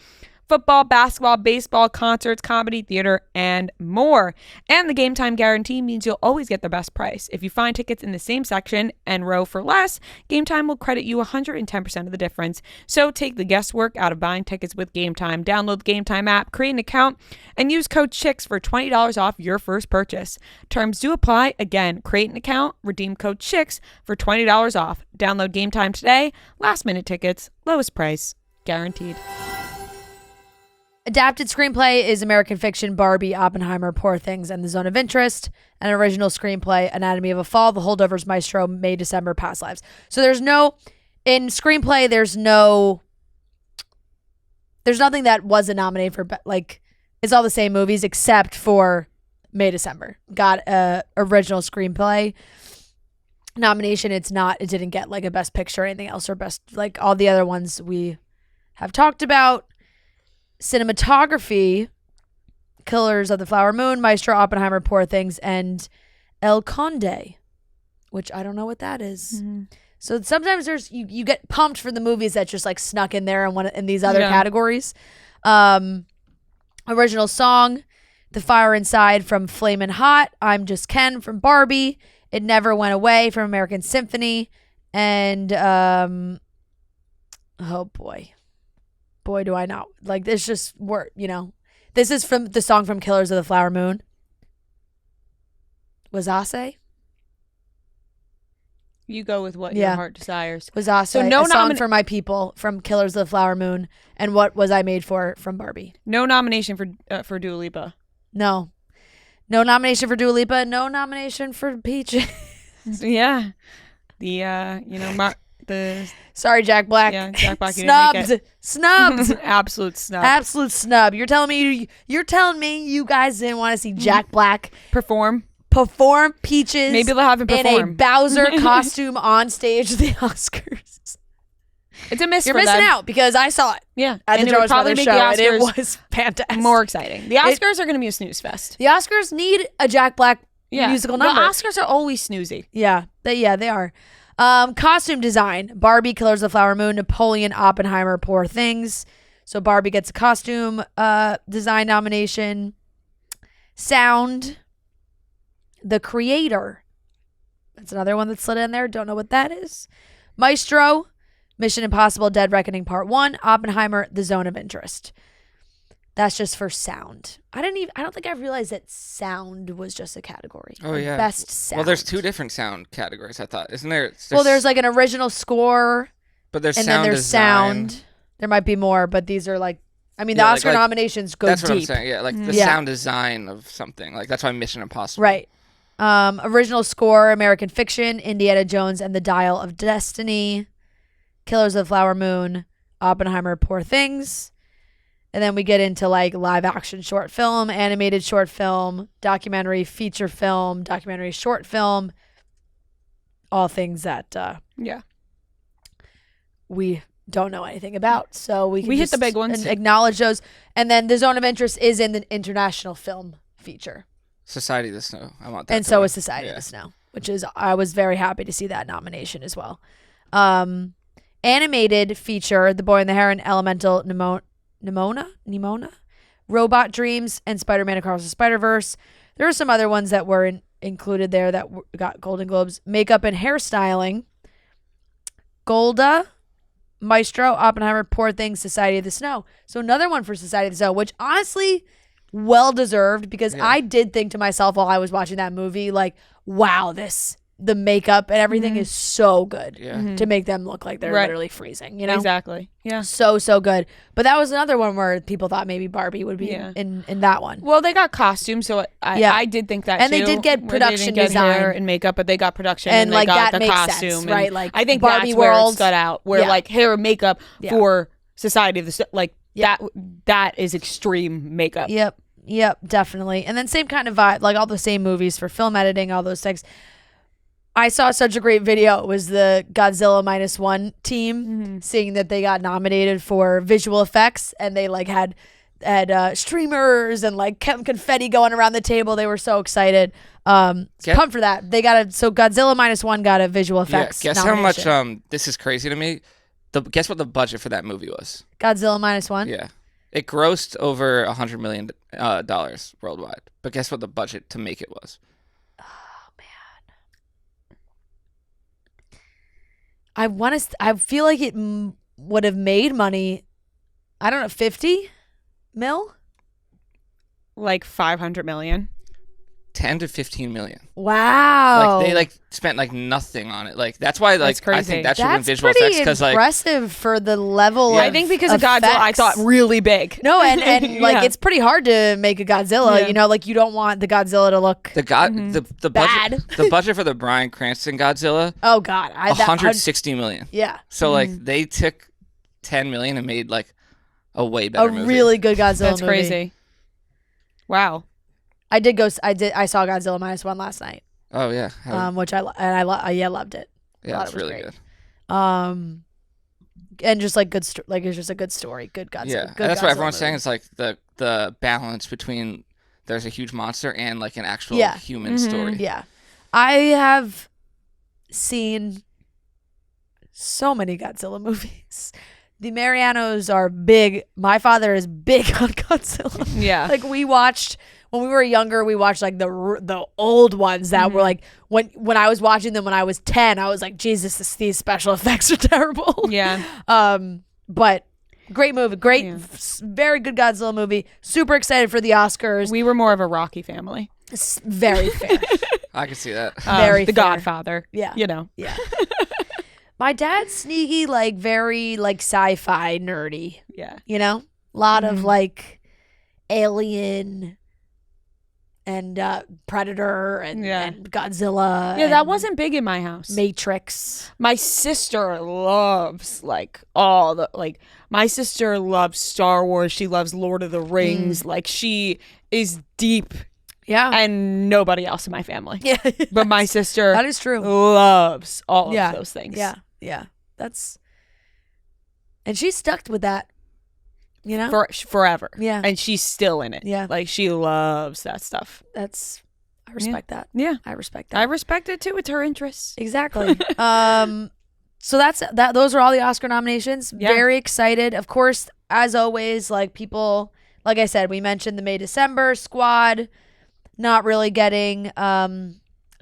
football, basketball, baseball, concerts, comedy, theater, and more. And the Game Time guarantee means you'll always get the best price. If you find tickets in the same section and row for less, Game Time will credit you 110% of the difference. So take the guesswork out of buying tickets with Game Time. Download the Game Time app, create an account, and use code CHICKS for $20 off your first purchase. Terms do apply. Again, create an account, redeem code CHICKS for $20 off. Download Game Time today. Last minute tickets, lowest price, guaranteed. Adapted screenplay is American Fiction, Barbie, Oppenheimer, Poor Things, and The Zone of Interest. An original screenplay, Anatomy of a Fall, The Holdovers, Maestro, May, December, Past Lives. So in screenplay, there's nothing that wasn't nominated for, it's all the same movies except for May, December. Got a original screenplay nomination. It didn't get a Best Picture or anything else or best, all the other ones we have talked about. Cinematography, Killers of the Flower Moon, Maestro, Oppenheimer, Poor Things, and El Conde, which I don't know what that is. Mm-hmm. So sometimes you get pumped for the movies that just snuck in there in these other categories. Original song, The Fire Inside from Flamin' Hot, I'm Just Ken from Barbie, It Never Went Away from American Symphony, and oh boy. Boy, do I not. This just work, This is from the song from Killers of the Flower Moon. Wasase? You go with what your heart desires. Wasase, so a song for my people from Killers of the Flower Moon. And What Was I Made For from Barbie. No nomination for Dua Lipa. No. No nomination for Dua Lipa. No nomination for Peaches. Yeah. Sorry, Jack Black. Yeah, Jack Black. Snubs. Absolute snub. Absolute snub. You're telling me you guys didn't want to see Jack Black perform Peaches. Maybe they'll have him perform in a Bowser costume on stage at the Oscars. It's a miss. You're missing out because I saw it. Yeah, at the Jonas Brothers show, and it was fantastic. More exciting. The Oscars are going to be a snooze fest. The Oscars need a Jack Black musical number. The Oscars are always snoozy. Yeah, they are. Costume design, Barbie, Killers of the Flower Moon, Napoleon, Oppenheimer, Poor Things. So Barbie gets a costume design nomination. Sound, The Creator, That's another one that slid in there. Don't know what that is. Maestro, Mission Impossible Dead Reckoning Part 1, Oppenheimer, The Zone of Interest. That's just for sound. I don't think I realized that sound was just a category. Oh, Like yeah. Best sound. Well, there's 2 different sound categories, I thought. Isn't there? Well, there's like an original score, but there's and sound then there's design. sound. There might be more, but these are like, I mean, the Yeah, Oscar nominations go That's deep. what I'm saying. Yeah, like the Yeah. sound design of something. Like that's why Mission Impossible. Right. Original score, American Fiction, Indiana Jones and the Dial of Destiny, Killers of the Flower Moon, Oppenheimer, Poor Things. And then we get into like live action short film, animated short film, documentary, feature film, documentary short film. All things that Yeah. we don't know anything about. So we can We hit just the big ones. acknowledge those. And then the Zone of Interest is in the international film feature. Society of the Snow. I want that. And to so win. is Society of Yeah. the Snow, which is, I was very happy to see that nomination as well. Animated feature, The Boy and the Heron, Elemental, Nimona, Robot Dreams, and Spider-Man Across the Spider-Verse. There are some other ones that were included there that got Golden Globes. Makeup and hairstyling, Golda, Maestro, Oppenheimer, Poor Things, Society of the Snow. So another one for Society of the Snow, which honestly, well deserved, because I did think to myself while I was watching that movie, like, wow, the makeup and everything is so good to make them look like they're literally freezing, you know? Exactly. Yeah. So good. But that was another one where people thought maybe Barbie would be in that one. Well, they got costumes, so I did think that And too, they did get where production they didn't get hair design. and makeup, but they got production And, and they like, got that the makes costume, sense, and right? Like, I think Barbie that's where it World. stood out, where Yeah. like hair and makeup Yeah. for Society of the that is extreme makeup. Yep, definitely. And then same kind of vibe, like all the same movies for film editing, all those things. I saw such a great video. It was the Godzilla -1 team seeing that they got nominated for visual effects, and they like had streamers and like confetti going around the table. They were so excited. Pumped for that. So Godzilla -1 got a visual effects. Yeah, guess nomination. how much this is crazy to me. Guess what the budget for that movie was? Godzilla -1. Yeah. It grossed over $100 million worldwide. But guess what the budget to make it was? I feel like it would have made money. I don't know, 50 mil? Like 500 million. 10 to 15 million. Wow. Like they like spent like nothing on it. Like that's why like That's crazy. I think that should win That's visual pretty effects because like impressive for the level Yeah. of I think because of Godzilla, I effects. thought really big. No, and like Yeah. it's pretty hard to make a Godzilla. Yeah. You know, like you don't want the Godzilla to look. the budget Bad. the budget for the Bryan Cranston Godzilla Oh God, 160 million. Yeah, So like they took 10 million and made like a way a better movie. really good Godzilla. That's movie. crazy. Wow. I saw Godzilla -1 last night. Oh yeah. Which I loved it. Yeah, thought it's it was really great. good. And just like it's just a good story, good Godzilla. Yeah. Good And that's what Godzilla everyone's movie. saying. It's like the balance between there's a huge monster and like an actual Yeah. human story. Yeah, I have seen so many Godzilla movies. The Marianos are big. My father is big on Godzilla. Yeah. Like we watched when we were younger. We watched like the old ones that were like when I was watching them when I was 10. I was like, Jesus, these special effects are terrible. Yeah. But great movie, very good Godzilla movie. Super excited for the Oscars. We were more of a Rocky family. Very fair. I can see that. Very The fair. Godfather. Yeah. You know. Yeah. My dad's sneaky, like very like sci-fi nerdy. Yeah. You know, a lot of like Alien and Predator and Godzilla. Yeah, that and wasn't big in my house. Matrix. My sister loves my sister loves Star Wars. She loves Lord of the Rings. Like she is deep, and nobody else in my family. Yeah, But my sister that is true. loves all of those things. Yeah. And she's stuck with that. You know, Forever. Yeah. And she's still in it. Yeah. Like she loves that stuff. I respect that. Yeah. I respect that. I respect it too. It's her interests. Exactly. So that's that. Those are all the Oscar nominations. Yeah. Very excited. Of course, as always, like people, like I said, we mentioned the May December squad not really getting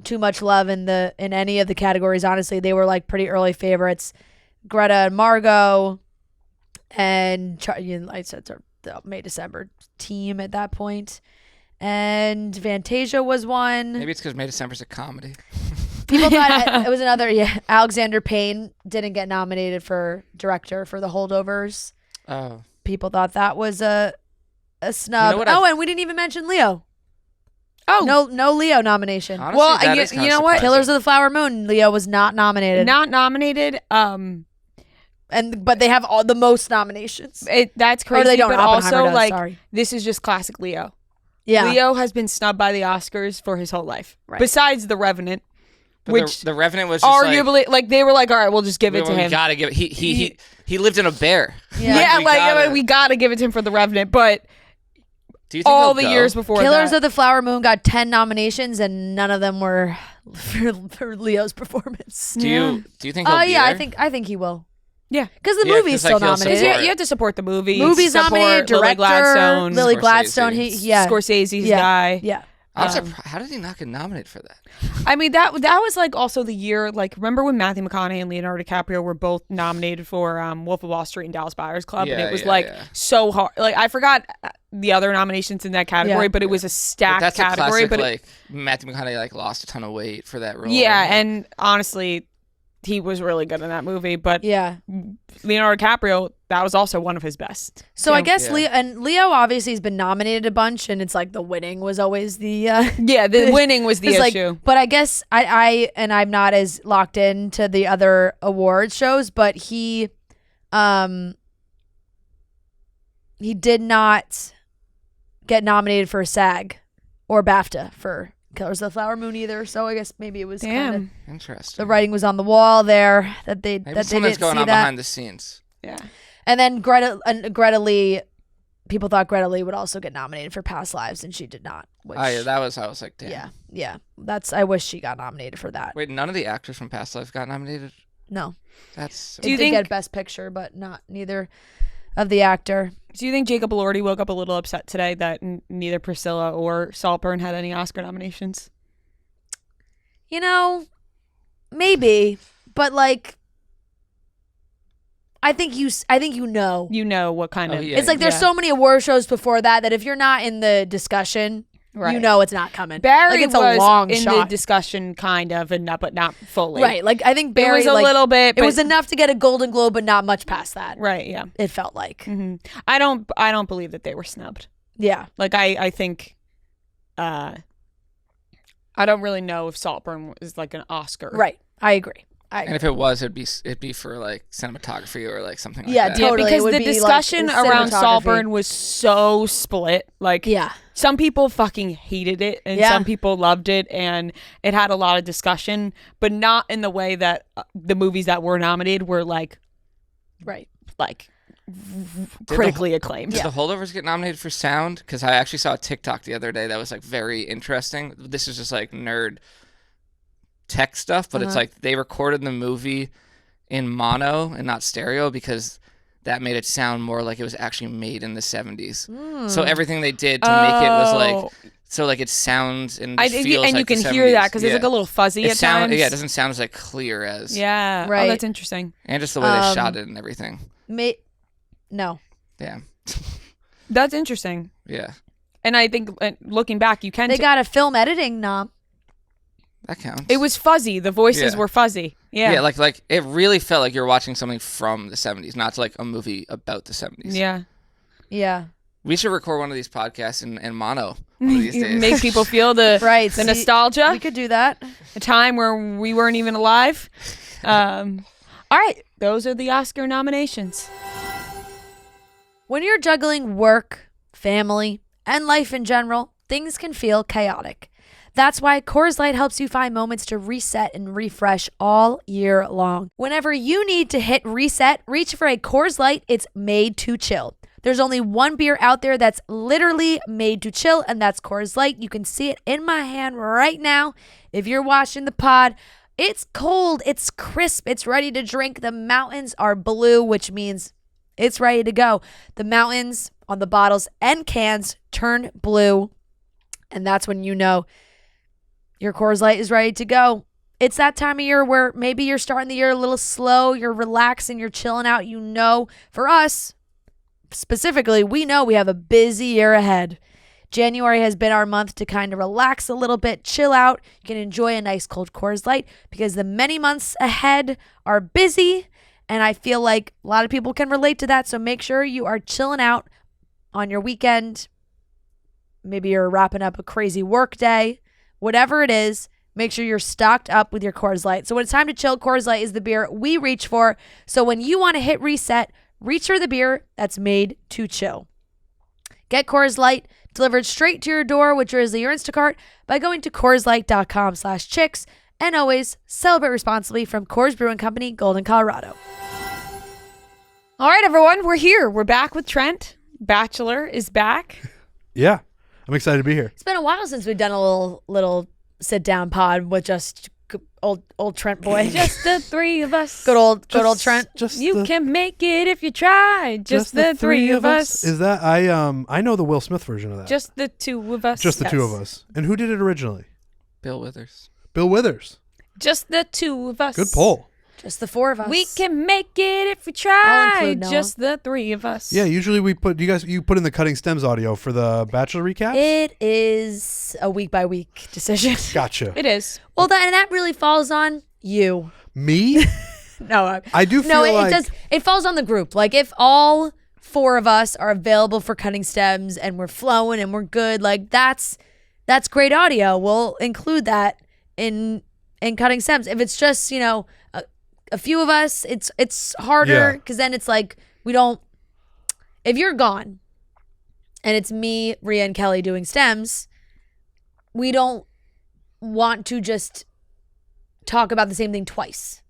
too much love in any of the categories. Honestly, they were like pretty early favorites. Greta and Margot, and I said the May December team at that point, and Fantasia was one. Maybe it's because May December's a comedy. People thought it was another. Yeah, Alexander Payne didn't get nominated for director for The Holdovers. Oh. People thought that was a snub. And we didn't even mention Leo. Oh, no Leo nomination. Honestly, well, that is you kinda know what? surprising. Killers of the Flower Moon. Leo was not nominated. not nominated. But they have all the most nominations. That's Or crazy. they don't. But Oppenheimer also, does, like, sorry. this is just classic Leo. Yeah. Leo has been snubbed by the Oscars for his whole life. Right. Besides The Revenant, But which the Revenant was just arguably, like, they were like, all right, we'll just give it to we him. gotta give it. He lived in a bear. Yeah, gotta- we gotta give it to him for The Revenant. But Do you think all he'll the go? years before Killers that, of the Flower Moon got 10 nominations, and none of them were for Leo's performance. Do you think he'll Oh be yeah, there? I think he will. Yeah. Because the Yeah, movie's 'cause, like, still he'll nominated. support- you have to support the movie. Movie's support nominated, Lily director, Gladstone, Lily Scorsese. Gladstone. Scorsese's Yeah. guy. Yeah. I'm surprised. How did he not get nominated for that? I mean, that was like also the year, like, remember when Matthew McConaughey and Leonardo DiCaprio were both nominated for Wolf of Wall Street and Dallas Buyers Club, and Yeah, it was yeah. so hard. Like, I forgot the other nominations in that category, Yeah. but it was a But stacked that's category. a classic. But Like Matthew McConaughey lost a ton of weight for that role. yeah, and honestly, he was really good in that movie. But Yeah. Leonardo DiCaprio, that was also one of his best. So I guess Yeah. Leo obviously has been nominated a bunch, and it's like the winning was always the Yeah, the winning was the it's like, issue. but I guess I'm not as locked into the other award shows, but he did not get nominated for SAG or BAFTA for Killers of the Flower Moon either. So I guess maybe it was kind of Damn. Interesting. the writing was on the wall there that they Maybe didn't something's see going on that. behind the scenes. Yeah. And then Greta Lee, people thought Greta Lee would also get nominated for Past Lives, and she did not. Which, Oh yeah, I was like, damn. yeah. I wish she got nominated for that. Wait, none of the actors from Past Lives got nominated? No, That's Do you they did think- get Best Picture, but neither of the actor. Do you think Jacob Elordi woke up a little upset today that neither Priscilla or Saltburn had any Oscar nominations? You know, maybe, but like, I think you know. You know what kind Oh, of... yeah. It's like there's so many award shows before that if you're not in the discussion, Right. you know it's not coming. Barry like, it's was a long in shot. the discussion, kind of, but not fully. Right, like I think It Barry was a like, little bit. It but- was enough to get a Golden Globe, but not much past that. Right. Yeah. It felt like. hmm I don't believe that they were snubbed. Yeah. Like I think. I don't really know if Saltburn is like an Oscar. Right. I agree. and if it was, it'd be for like cinematography or like something like Yeah, that. Yeah, Totally, it because would the be, like, discussion in around cinematography. Saltburn was so split. Like, Yeah. some people fucking hated it and Yeah. some people loved it, and it had a lot of discussion, but not in the way that the movies that were nominated were like Right. critically acclaimed. Did the Holdovers get nominated for sound? Because I actually saw a TikTok the other day that was like very interesting. This is just like nerd tech stuff, but it's like they recorded the movie in mono and not stereo because that made it sound more like it was actually made in the 70s. So everything they did to make it was like, so like it sounds and I, feels and like you can the hear 70s. that because it's Yeah. like a little fuzzy at times. Yeah, it doesn't sound as like clear as. Yeah. Right. Oh, that's interesting. And just the way they shot it and everything. No. Yeah. That's interesting. Yeah. And I think looking back, you can. They got a film editing nom. That counts. It was fuzzy. The voices Yeah. were fuzzy. Yeah. Yeah, like it really felt like you're watching something from the 70s, not like a movie about the 70s. Yeah. Yeah. We should record one of these podcasts in mono one of these days. Make people feel the Right. the nostalgia. We could do that. A time where we weren't even alive. All right, those are the Oscar nominations. When you're juggling work, family, and life in general, things can feel chaotic. That's why Coors Light helps you find moments to reset and refresh all year long. Whenever you need to hit reset, reach for a Coors Light. It's made to chill. There's only one beer out there that's literally made to chill, and that's Coors Light. You can see it in my hand right now. If you're watching the pod, it's cold, it's crisp, it's ready to drink. The mountains are blue, which means it's ready to go. The mountains on the bottles and cans turn blue, and that's when you know your Coors Light is ready to go. It's that time of year where maybe you're starting the year a little slow, you're relaxing, you're chilling out. For us, specifically, we know we have a busy year ahead. January has been our month to kind of relax a little bit, chill out. You can enjoy a nice cold Coors Light because the many months ahead are busy, and I feel like a lot of people can relate to that. So make sure you are chilling out on your weekend. Maybe you're wrapping up a crazy work day. Whatever it is, make sure you're stocked up with your Coors Light. So when it's time to chill, Coors Light is the beer we reach for. So when you want to hit reset, reach for the beer that's made to chill. Get Coors Light delivered straight to your door with Drizzly or Instacart by going to CoorsLight.com/chicks. And always celebrate responsibly from Coors Brewing Company, Golden, Colorado. All right, everyone, we're here. We're back with Trent. Bachelor is back. Yeah, I'm excited to be here. It's been a while since we've done a little sit down pod with just old Trent boy. Just the three of us. Good old Trent. You can make it if you try. Just the three of us. Is that I know the Will Smith version of that. Just the two of us. Just the two of us. And who did it originally? Bill Withers. Bill Withers. Just the two of us. Good poll. Just the four of us. We can make it if we I'll try. include Noah. Just the three of us. Yeah, usually you put in the Cutting Stems audio for the Bachelor recaps? It is a week by week decision. Gotcha. It is. Well, that really falls on you. Me? No, I do feel like... it does. It falls on the group. Like if all four of us are available for Cutting Stems and we're flowing and we're good, like that's great audio. We'll include that in Cutting Stems. If it's just, a few of us, it's harder because then it's like we don't. If you're gone, and it's me, Rhea, and Kelly doing stems, we don't want to just talk about the same thing twice.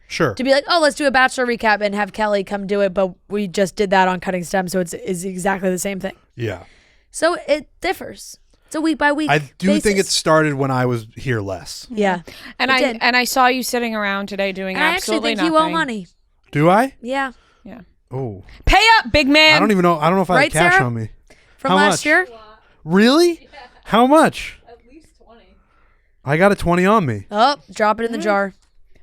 Sure. To be like, oh, let's do a Bachelor recap and have Kelly come do it, but we just did that on Cutting Stems, so it's exactly the same thing. Yeah. So it differs. It's a week by week. I do basis. think it started when I was here less. Yeah, And it did. I saw you sitting around today doing And I actually absolutely think nothing. you owe money. Do I? Yeah, Yeah. Oh. Pay up, big man. I don't even know. I don't know if I Right, have cash Sarah? on me. from How last much? year. Really? Yeah. How much? At least 20. I got a 20 on me. Oh, drop it in the jar.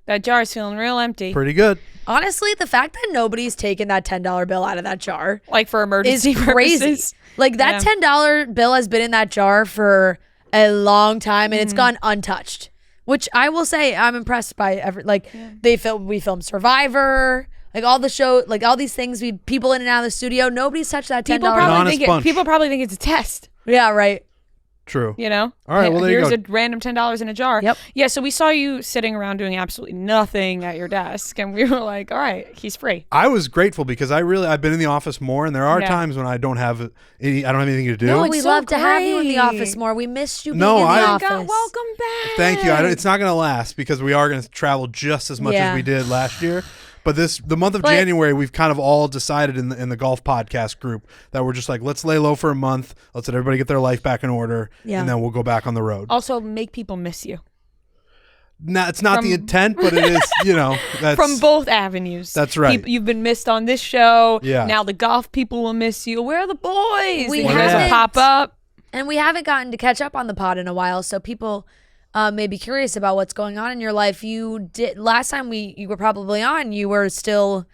That jar's feeling real empty. Pretty good. Honestly, the fact that nobody's taken that $10 bill out of that jar Like for is emergency crazy. purposes. Like that $10 bill has been in that jar for a long time and it's gone untouched. Which I will say I'm impressed by. We filmed Survivor, like all the show, like all these things. People in and out of the studio. Nobody's touched that $10 People bill. probably honest bunch. people probably think it's a test. Yeah, right. True. All right, well, there you here's go. a random $10 in a jar. Yep. Yeah, so we saw you sitting around doing absolutely nothing at your desk, and we were like, all right, he's free. I was grateful because I've been in the office more, and there are Yeah. times when I don't have anything to do. No, We it's so love to have you in the great. office more. We missed you being No, in the I- office. Welcome back. Thank you. It's not going to last because we are going to travel just as much Yeah. as we did last year. But the month of But- January, we've kind of all decided in the golf podcast group that we're just like, let's lay low for a month. Let's let everybody get their life back in order, Yeah. and then we'll go back on the road. Also, make people miss you No, it's not the From- intent, but it is. That's from both avenues. That's right. You've been missed on this show. Yeah. Now the golf people will miss you. Where are the boys? We You guys will haven't- pop up. And we haven't gotten to catch up on the pod in a while, so people may be curious about what's going on in your life. You did last time you were probably on. You were still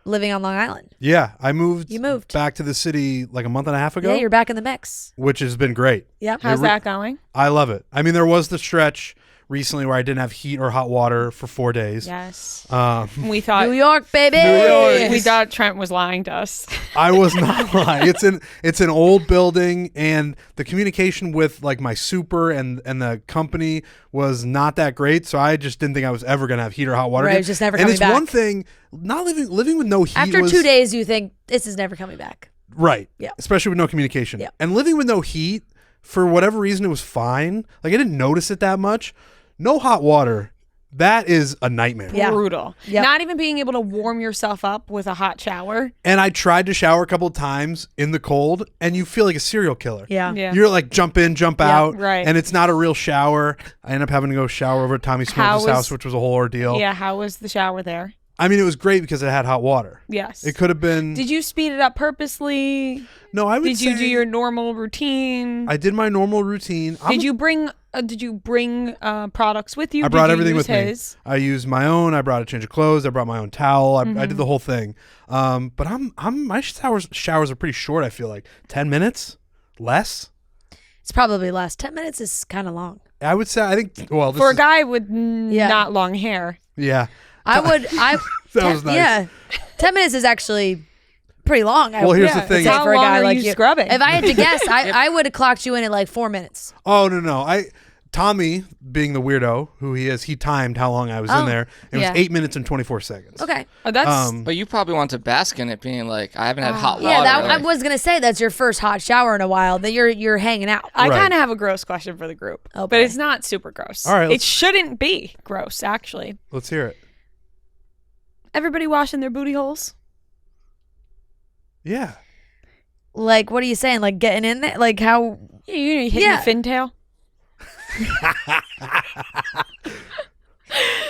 living on Long Island. Yeah, I moved. You moved. back to the city like a month and a half ago. Yeah, you're back in the mix. which has been great. Yep. How's that going? I love it. I mean, there was the stretch recently where I didn't have heat or hot water for 4 days. Yes. Um, We thought New York, baby. New York. we thought Trent was lying to us. I was not lying. It's an old building, and the communication with like my super and the company was not that great. So I just didn't think I was ever gonna have heat or hot water. Right, again. it was just never And coming it's back. one thing not living with no heat. After was, 2 days, you think this is never coming back. right? Yeah. Especially with no communication. Yeah. And living with no heat, for whatever reason, it was fine. Like I didn't notice it that much. No hot water. That is a nightmare. Yeah. Brutal. Yep. Not even being able to warm yourself up with a hot shower. And I tried to shower a couple of times in the cold, and you feel like a serial killer. Yeah. Yeah. You're like jump in, jump out, right. and it's not a real shower. I end up having to go shower over at Tommy How Smoke's was- house, which was a whole ordeal. Yeah, how was the shower there? I mean, it was great because it had hot water. Yes. It could have been. Did you speed it up purposely? No, I would Did say. you do your normal routine? I did my normal routine. Did you bring products with you? I brought Did you everything use with his? me. I used my own. I brought a change of clothes. I brought my own towel. I did the whole thing. But my showers are pretty short. I feel like 10 minutes, less. It's probably less. 10 minutes is kind of long. I would say. I think. Well, this For a is- guy with not long hair. Yeah. I would. That was nice. Yeah, 10 minutes is actually pretty long. Well, here's the thing. How for a long guy are like you you. scrubbing? If I had to guess, I would have clocked you in at like 4 minutes. Oh no. Tommy, being the weirdo who he is, he timed how long I was in there. It yeah. was 8 minutes and 24 seconds. Okay. Oh, that's But you probably want to bask in it, being like, I haven't had hot water. Yeah, that I like- was gonna say that's your first hot shower in a while. That you're hanging out. I Right. kind of have a gross question for the group, Oh, but boy. it's not super gross. All right, it let's- shouldn't be gross, actually. Let's hear it. Everybody washing their booty holes? Yeah. Like, what are you saying? Like getting in there? Like how? You hitting Yeah. the fin tail?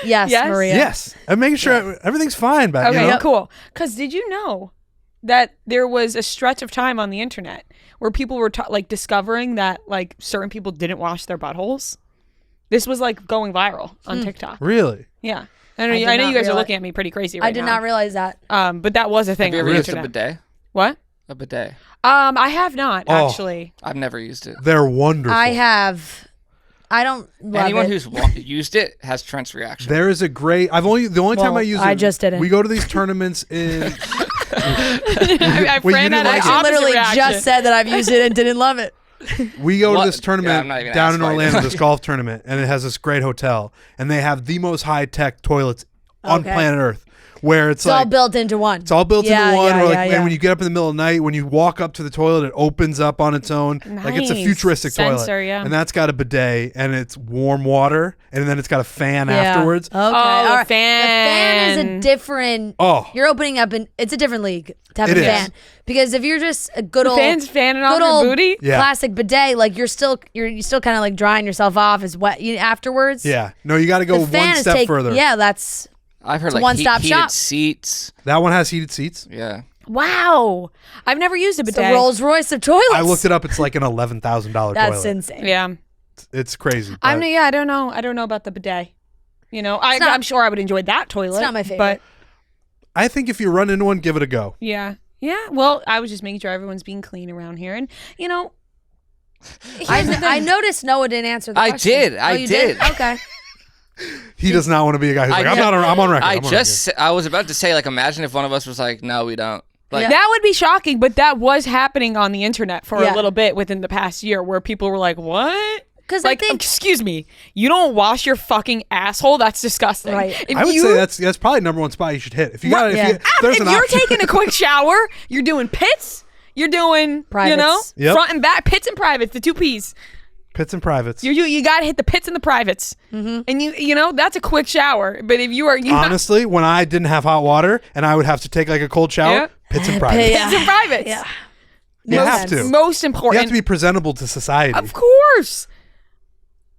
Yes, Yes? Maria. Yes. I'm making sure everything's fine back. Okay, You know? cool. Because did you know that there was a stretch of time on the internet where people were discovering that like certain people didn't wash their buttholes? This was like going viral on TikTok. Really? Yeah. I I did know not you guys are realize- looking at me pretty crazy right I did now. not realize that. But that was a thing Have you on ever the used a internet. bidet? What? A bidet. I have not Oh. actually. I've never used it. They're wonderful. I have. I don't love Anyone it. who's used it has Trent's reaction. There is a great. The only time Well, I use it. I just didn't. We go to these tournaments in. I Wait, Fran you didn't had an like it? I opposite literally reaction. just said that I've used it and didn't love it. We go to What? this Yeah, I'm tournament not even down in asking why you Orlando, did this golf tournament, and it has this great hotel, and they have the most high tech toilets on Okay. planet Earth, where it's It's all like. built into one. It's all built Yeah, into one. yeah, where, like, yeah, yeah. And when you get up in the middle of the night, when you walk up to the toilet, it opens up on its own. Like it's a Nice. futuristic toilet. Sensor, yeah. And that's got a bidet, and it's warm water, and then it's got a fan Yeah. afterwards. Okay. Oh, all the right. fan. The fan is a different. Oh. You're opening up, and it's a different league to have It a is. fan because if you're just a good old Fans fanning off good your old booty? Yeah. classic bidet, like you're still kind of like drying yourself off as wet afterwards. Yeah. No, you got to go The fan one is step further. Yeah, that's I've heard It's a like one-stop heated shop. seats. That one has heated seats. Yeah. Wow. I've never used a the bidet. Rolls Royce of toilets. I looked it up. It's like an $11,000 That's toilet. insane. Yeah. It's crazy. I but- mean, I don't know. I don't know about the bidet. You know, I'm sure I would enjoy that toilet. not my favorite. But I think if you run into one, give it a go. yeah. Yeah. Well, I was just making sure everyone's being clean around here. And, you know, I noticed Noah didn't answer the I question. did. Oh, I you did. Okay. He does not want to be a guy who's I like, ju- I'm on record. I I'm on just, I was about to say, like, imagine if one of us was like, no, we don't. Like, Yeah. that would be shocking, but that was happening on the internet for Yeah. a little bit within the past year where people were like, what? Because Like, I think excuse me, you don't wash your fucking asshole? That's disgusting. Right. If I would you, say that's probably number one spot you should hit. If you got, Yeah. if there's if an you're option. taking a quick shower, you're doing pits, you're doing, you Privates. know, Yep. front and back, pits and privates, the two P's. Pits and privates. You got to hit the pits and the privates. Mm-hmm. And you know, that's a quick shower. But if you are, you Honestly, when I didn't have hot water and I would have to take like a cold shower, Yeah. pits and privates. Yeah. pits and privates. Yeah. You Makes have sense. to. Most You important. have to be presentable to society. Of course.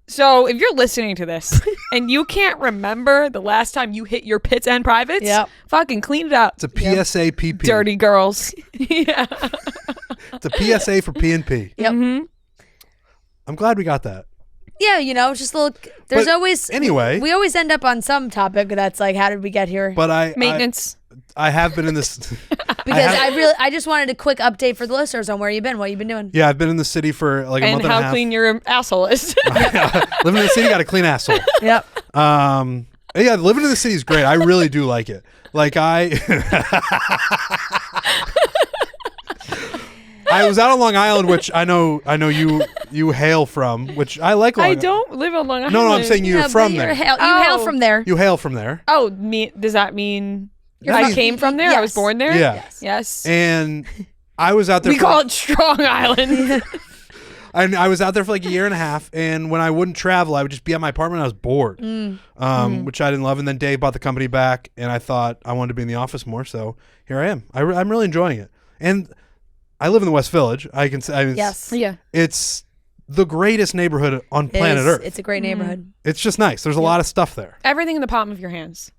So if you're listening to this and you can't remember the last time you hit your pits and privates, Yep. fucking clean it up. It's a PSA PP. Dirty girls. Yeah. It's a PSA for P&P. Yep. I'm glad we got that. Yeah, you know, just a little. There's But always anyway. We always end up on some topic that's like, how did we get here? But Maintenance. I have been in this. Because I just wanted a quick update for the listeners on where you've been, what you've been doing. Yeah, I've been in the city for like a And month and a how half. clean your asshole is. Living in the city, got a clean asshole. Yep. Yeah, living in the city is great. I really do like it. Like I was out on Long Island, which I know you hail from, which I like. Long I don't live on Long Island. No, I'm saying you're Yeah, from but there. you hail Oh. from there. You hail from there, Oh, does that mean I means- came from there? I was Yes. born there? yeah. Yes. And I was out there. We call it Strong Island. And I was out there for like a year and a half, and when I wouldn't travel, I would just be at my apartment. I was bored, which I didn't love. And then Dave bought the company back, and I thought I wanted to be in the office more. So here I am. I'm really enjoying it, and I live in the West Village. I can say, I mean, Yes. Yeah. it's the greatest neighborhood on It planet is- Earth. It's a great neighborhood. It's just nice. There's a lot of stuff there. Everything in the palm of your hands.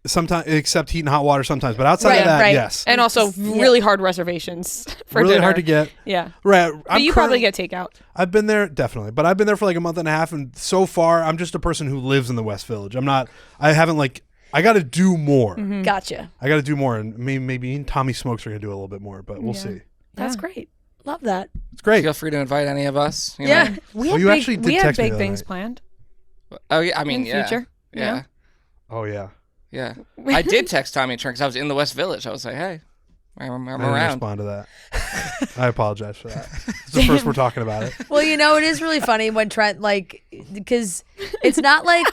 sometimes accept heat and hot water sometimes, but outside of that, yes. And also really hard reservations for really dinner. hard to get. Yeah. Right. But you probably get takeout. I've been there, definitely. But I've been there for like a month and a half, and so far, I'm just a person who lives in the West Village. I got to do more. Mm-hmm. Gotcha. I got to do more, and maybe Tommy Smokes are going to do a little bit more, but we'll see. That's great. Love that. It's great. Feel free to invite any of us. You Yeah. know? We Well, have you big, actually did we have text me big the other things night. planned Oh yeah. I mean, in the future. Yeah. Oh, yeah. Yeah. I did text Tommy and Trent because I was in the West Village. I was like, hey, I'm I didn't around. respond to that. I apologize for that. It's the first we're talking about it. Well, it is really funny when Trent because it's not like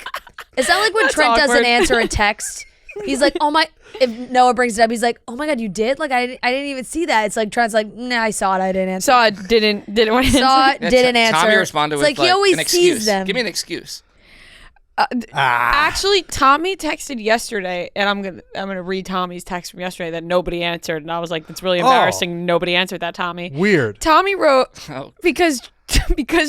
when Trent doesn't awkward. answer a text. He's like, oh my. If Noah brings it up, he's like, oh my God, you did? Like I didn't even see that. It's like Trent's like, nah, I saw it. I didn't answer. Saw it, didn't want to Saw answer. it, didn't answer. Tommy responded It's with like he always an excuse. sees them. Give me an excuse. Actually, Tommy texted yesterday, and I'm gonna read Tommy's text from yesterday that nobody answered, and I was like, "That's really embarrassing. Nobody answered that, Tommy." Weird. Tommy wrote Oh. because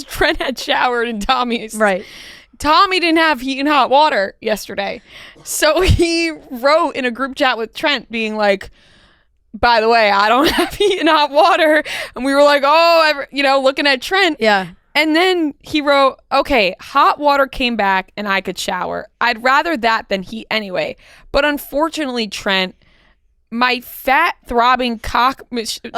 Trent had showered and Tommy didn't have heat and hot water yesterday, so he wrote in a group chat with Trent, being like, "By the way, I don't have heat and hot water," and we were like, looking at Trent, Yeah. And then he wrote, okay, hot water came back and I could shower. I'd rather that than heat anyway. But unfortunately, Trent, my fat throbbing cock machine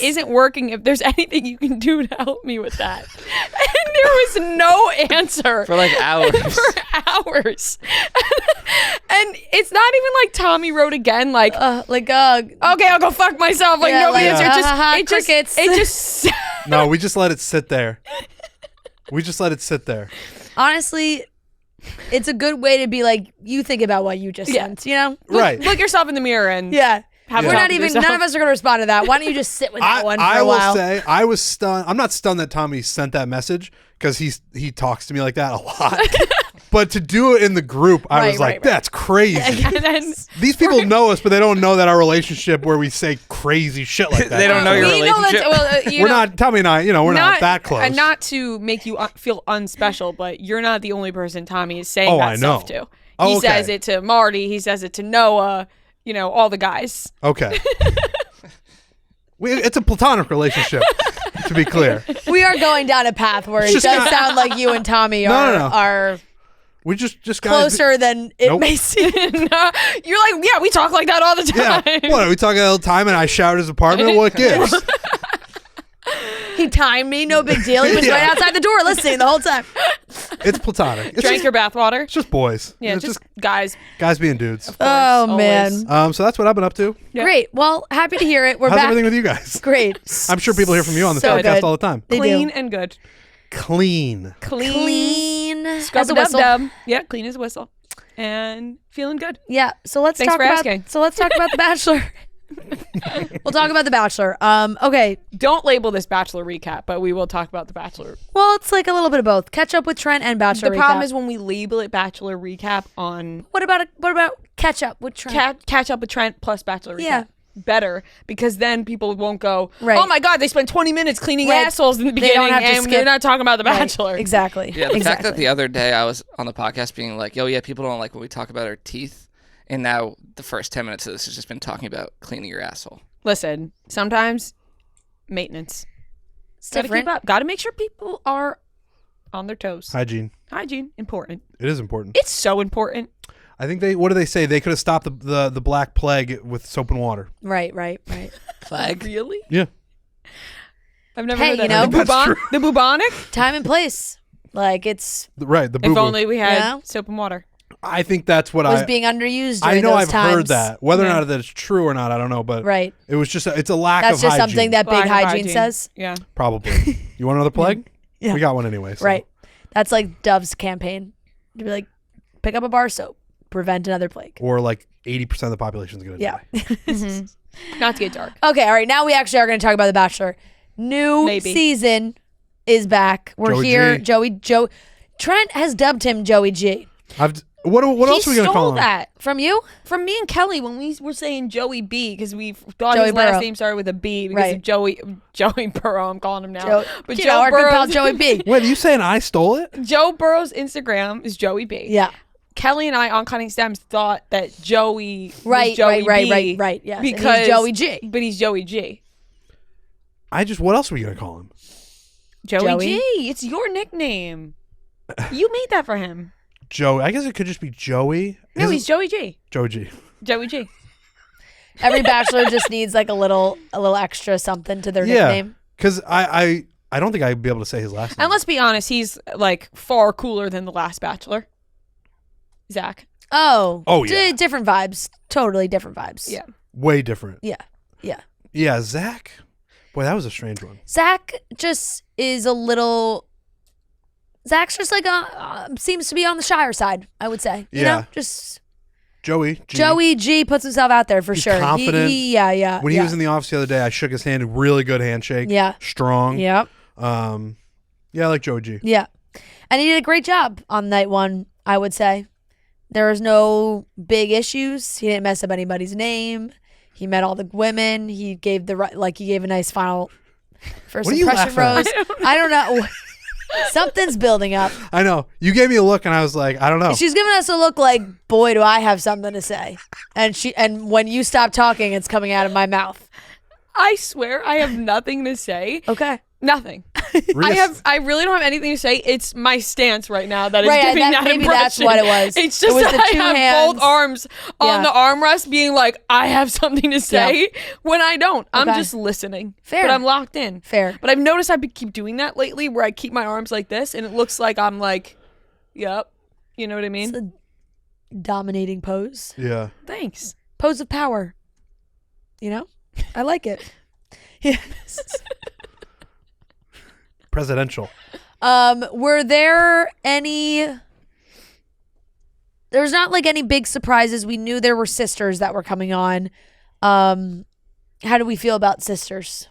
isn't working. If there's anything you can do to help me with that. And there was no answer. For like hours. For hours. And it's not even like Tommy wrote again, like, okay, I'll go fuck myself. Like, nobody answered. crickets. It just No, we just let it sit there. Honestly, it's a good way to be like, you think about what you just sent, Right. look yourself in the mirror and Yeah. have a We're talk not with even, yourself. none of us are going to respond to that. Why don't you just sit with that one for I a will while? say I was stunned. I'm not stunned that Tommy sent that message because he talks to me like that a lot. But to do it in the group, I was like, that's crazy. And then These people know us, but they don't know that our relationship where we say crazy shit like that. They don't know your we know relationship. that. We're not. Tommy and I, we're not that close. And not to make you feel unspecial, but you're not the only person Tommy is saying Oh, that I know. stuff to. Oh, He okay. says it to Marty. He says it to Noah. All the guys. Okay. It's a platonic relationship, to be clear. We are going down a path where it Just does not- sound like you and Tommy No. are We just guys. closer than it Nope. may seem. No, you're like, yeah, we talk like that all the Yeah. time. What are we talking all the time? And I showered his apartment. What gives? He timed me, no big deal. He was Yeah. right outside the door listening the whole time. It's platonic. It's Drank just, your bathwater. it's just boys. Yeah, It's just guys. guys being dudes. Oh, always. man. So that's what I've been up to. Yeah. Great. Well, happy to hear it. We're How's back. everything with you guys? Great. I'm sure people hear from you on this So podcast good. all the time. They Clean do. and good. Clean. Clean as a Scrub whistle. dub. Yeah, clean as a whistle. And feeling good. Yeah. So let's Thanks talk for about. asking. So let's talk about The Bachelor. We'll talk about The Bachelor. Okay. Don't label this Bachelor recap, but we will talk about the Bachelor. Well, it's like a little bit of both. Catch up with Trent and Bachelor. The problem recap. is when we label it Bachelor recap on What about catch up with Trent? catch up with Trent plus Bachelor recap. Yeah. Better, because then people won't go, Right. oh my God, they spent 20 minutes cleaning Right. assholes in the They beginning don't have to and skip. they're not talking about the Right. Bachelor. Exactly. Yeah, the exactly. fact that the other day I was on the podcast being like, yo, yeah, people don't like when we talk about our teeth. And now the first 10 minutes of this has just been talking about cleaning your asshole. Listen, sometimes maintenance. It's Gotta different. keep up. Gotta make sure people are on their toes. Hygiene. Hygiene, important. It is important. It's so important. I think what do they say? They could have stopped the Black Plague with soap and water. Right. Flag? Really? Yeah. I've never Hey, heard that. you know- the, That's true. the bubonic? Time and place. Like it's Right. The If boo-boo. only we had Yeah. soap and water. I think that's what was I being underused. I During know those I've times. heard that. Whether or Yeah. not that's true or not, I don't know. But Right. it was just it's a lack That's of just hygiene. something that Lack Big of Hygiene says. Yeah. Probably. You want another plague? Yeah. We got one anyway. So. Right. That's like Dove's campaign. To be like, pick up a bar soap, prevent another plague. Or like 80% of the population is going to Yeah. die. Not to get dark. Okay. All right. Now we actually are going to talk about The Bachelor. New Maybe. season is back. We're Joey here. G. Joey. Trent has dubbed him Joey G. What else are we He going to call stole him? that From you? from me and Kelly when we were saying Joey B because we thought Joey his last Burrow. name started with a B because Right. of Joey Burrow. I'm calling him now. But our good pal Burrow's Joey B. Wait, are you saying I stole it? Joe Burrow's Instagram is Joey B. Yeah. Kelly and I on Cutting Stems thought that Joey was Right. Joey B Yeah. because he's Joey G. but he's Joey G. What else are we gonna call him? Joey G. It's your nickname. You made that for him. Joey. I guess it could just be Joey. No, he's Joey G. Joey G. Joey G. Every Bachelor just needs like a little extra something to their nickname. Because I don't think I'd be able to say his last name. And let's be honest, he's like far cooler than the last Bachelor. Zach. Oh, yeah. Different vibes. Totally different vibes. Yeah. Way different. Yeah. Yeah, Zach. Boy, that was a strange one. Zach just is a little. Zach's just like seems to be on the shyer side, I would say. You know, just Joey G. Joey G puts himself out there for He's sure. confident. Yeah. When he was in the office the other day, I shook his hand. Really good handshake. Yeah. Strong. Yep. Yeah, I like Joey G. Yeah. And he did a great job on night one, I would say. There was no big issues. He didn't mess up anybody's name. He met all the women. He gave he gave a nice final first What are you impression laughing at? rose. I don't know. Something's building up. I know. You gave me a look, and I was like, I don't know. She's giving us a look like, boy, do I have something to say. And when you stop talking, it's coming out of my mouth. I swear I have nothing to say. Okay. Nothing. Reus- I really don't have anything to say. It's my stance right now that is Right, giving that maybe impression. that's what it was. It's It just was that the I two have hands. both arms on Yeah. the armrest being like, I have something to say when I don't. I'm Okay. just listening. Fair. But I'm locked in. Fair. But I've noticed I keep doing that lately where I keep my arms like this and it looks like I'm like, yep. You know what I mean? It's a dominating pose. yeah. Thanks. Pose of power. You know? I like it. Yeah. Presidential. Were there any... There's not like any big surprises. We knew there were sisters that were coming on. How do we feel about sisters?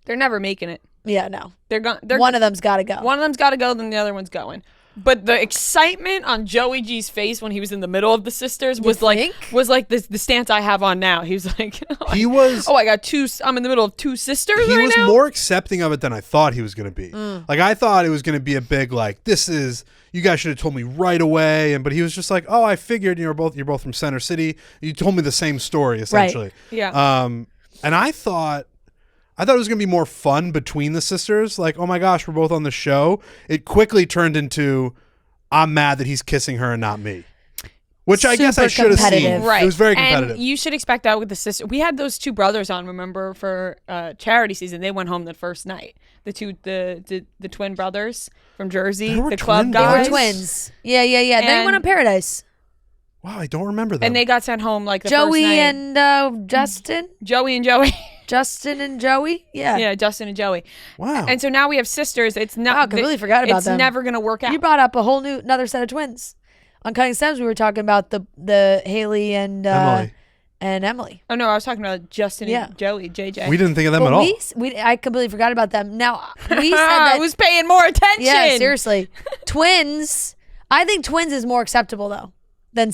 They're never making it. Yeah, no. They're going. One of them's got to go. One of them's got to go, then the other one's going. But the excitement on Joey G's face when he was in the middle of the sisters was think? like the stance I have on now. He was like, He was. oh, I got two. I'm in the middle of two sisters He right was now. more accepting of it than I thought he was going to be. Like, I thought it was going to be a big, like, you guys should have told me right away. But he was just like, oh, I figured you're both from Center City. You told me the same story, essentially. Yeah. And I thought it was going to be more fun between the sisters. Like, oh my gosh, we're both on the show. It quickly turned into, I'm mad that he's kissing her and not me. Which I guess I should have seen. competitive. Right. It was very competitive. And you should expect that with the sister. We had those two brothers on, remember, for charity season. They went home the first night. The twin brothers from Jersey, They were the club twin They guys. were twins. Yeah. Then he went on Paradise. Wow, I don't remember that. And they got sent home like the first Joey night. and Justin. Joey and Joey. Justin and Joey. Yeah. Yeah, Justin and Joey. Wow. And so now we have sisters. It's not. Wow, completely forgot about it's them. It's never gonna work out. You brought up a whole another set of twins. On Cutting Stems, we were talking about the Haley and Emily. and Emily. Oh no, I was talking about Justin Yeah. and Joey, JJ. We didn't think of them But at all. I completely forgot about them. Now we said that. Who's paying more attention? Yeah, seriously. Twins. I think twins is more acceptable though than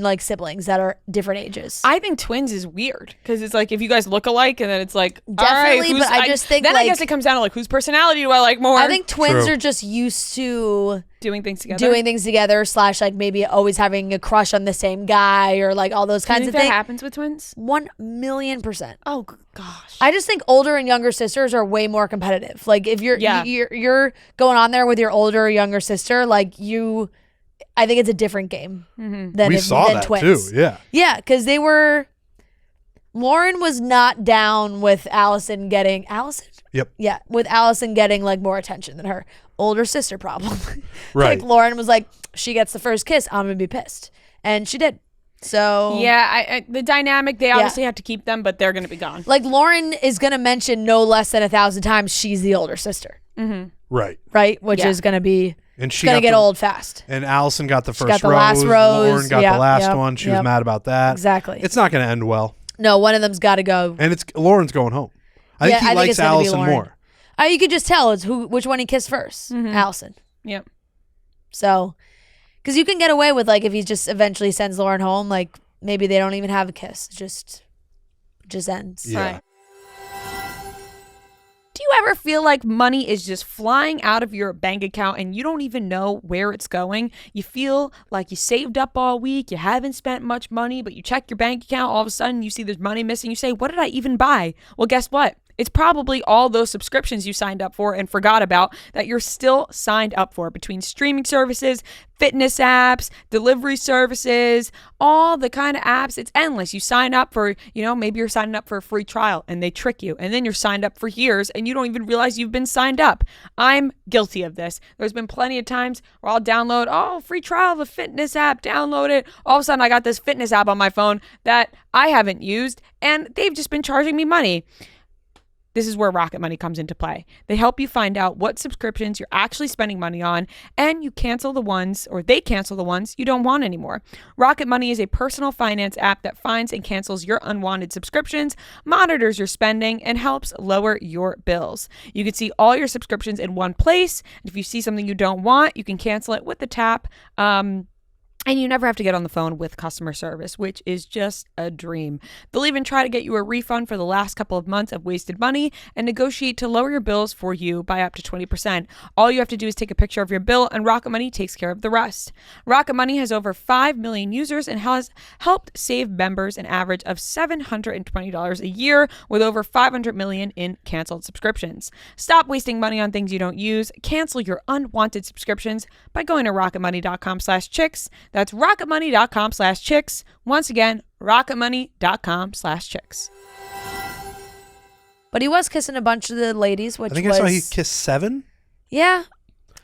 like siblings that are different ages. I think twins is weird because it's like if you guys look alike, and then it's like Definitely, all right, but I just think, then I like- guess it comes down to like whose personality do I like more? I think twins True. are just used to doing things together. doing things together / like maybe always having a crush on the same guy or like all those Do you kinds think of that things. happens with twins? 1,000,000%. Oh gosh. I just think older and younger sisters are way more competitive. Like if you're Yeah. you're going on there with your older or younger sister, like I think it's a different game than We saw than that twins. too. Yeah. Yeah, because Lauren was not down with Allison. Yep. Yeah, with Allison getting like more attention than her older sister problem. Right. Like Lauren was like, she gets the first kiss, I'm gonna be pissed, and she did. So Yeah, I the dynamic they obviously have to keep them, but they're gonna be gone. like Lauren is gonna mention no less than 1,000 times she's the older sister, Right. right? Which Yeah. is gonna be And she gonna got get the- old fast. And Allison got the first got the rose. last rose. Lauren got Yep, the last yep, one. She yep. was mad about that. Exactly. It's not going to end well. No, one of them's got to go. And Lauren's going home. I think he likes it's gonna be Allison Lauren. more. You could just tell it's which one he kissed 1st. Allison. Yep. So, because you can get away with like if he just eventually sends Lauren home, like maybe they don't even have a kiss, it just ends. Yeah. Right. Do you ever feel like money is just flying out of your bank account and you don't even know where it's going? You feel like you saved up all week, you haven't spent much money, but you check your bank account, all of a sudden you see there's money missing. You say, what did I even buy? Well, guess what? It's probably all those subscriptions you signed up for and forgot about that you're still signed up for, between streaming services, fitness apps, delivery services, all the kind of apps. It's endless. You sign up for, maybe you're signing up for a free trial and they trick you. And then you're signed up for years and you don't even realize you've been signed up. I'm guilty of this. There's been plenty of times where I'll download, free trial of a fitness app, download it. All of a sudden I got this fitness app on my phone that I haven't used and they've just been charging me money. This is where Rocket Money comes into play. They help you find out what subscriptions you're actually spending money on, and they cancel the ones you don't want anymore. Rocket Money is a personal finance app that finds and cancels your unwanted subscriptions, monitors your spending, and helps lower your bills. You can see all your subscriptions in one place. If you see something you don't want, you can cancel it with the tap. And you never have to get on the phone with customer service, which is just a dream. They'll even try to get you a refund for the last couple of months of wasted money and negotiate to lower your bills for you by up to 20%. All you have to do is take a picture of your bill and Rocket Money takes care of the rest. Rocket Money has over 5 million users and has helped save members an average of $720 a year with over 500 million in canceled subscriptions. Stop wasting money on things you don't use. Cancel your unwanted subscriptions by going to rocketmoney.com/chicks. That's rocketmoney.com/chicks. Once again, rocketmoney.com/chicks. But he was kissing a bunch of the ladies, which I think was... I saw he kissed 7. Yeah.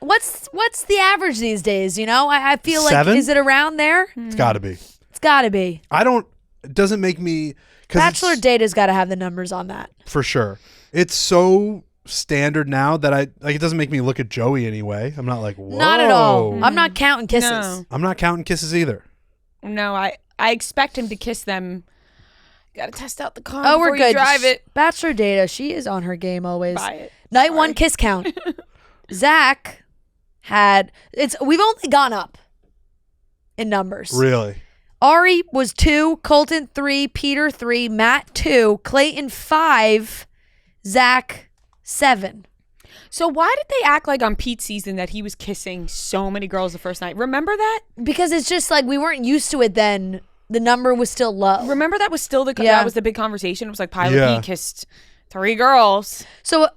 What's the average these days, I feel like, 7? is it around there? It's got to be. It's got to be. It doesn't make me... Bachelor Data's got to have the numbers on that. For sure. It's so standard now that it doesn't make me look at Joey anyway. I'm not like, whoa. Not at all. I'm not counting kisses. No. I'm not counting kisses either. No, I expect him to kiss them. Gotta test out the car Oh, before we're good. you drive it. Bachelor Data, she is on her game always. Buy it. Night Sorry. 1 kiss count. Zach we've only gone up in numbers. Really? Ari was 2, Colton 3, Peter 3, Matt 2, Clayton 5, Zach 7. So why did they act like on Pete's season that he was kissing so many girls the first night? Remember that? Because it's just like we weren't used to it then. The number was still low. Remember that was still that was the big conversation. It was like Pilot Pete kissed 3 girls. So,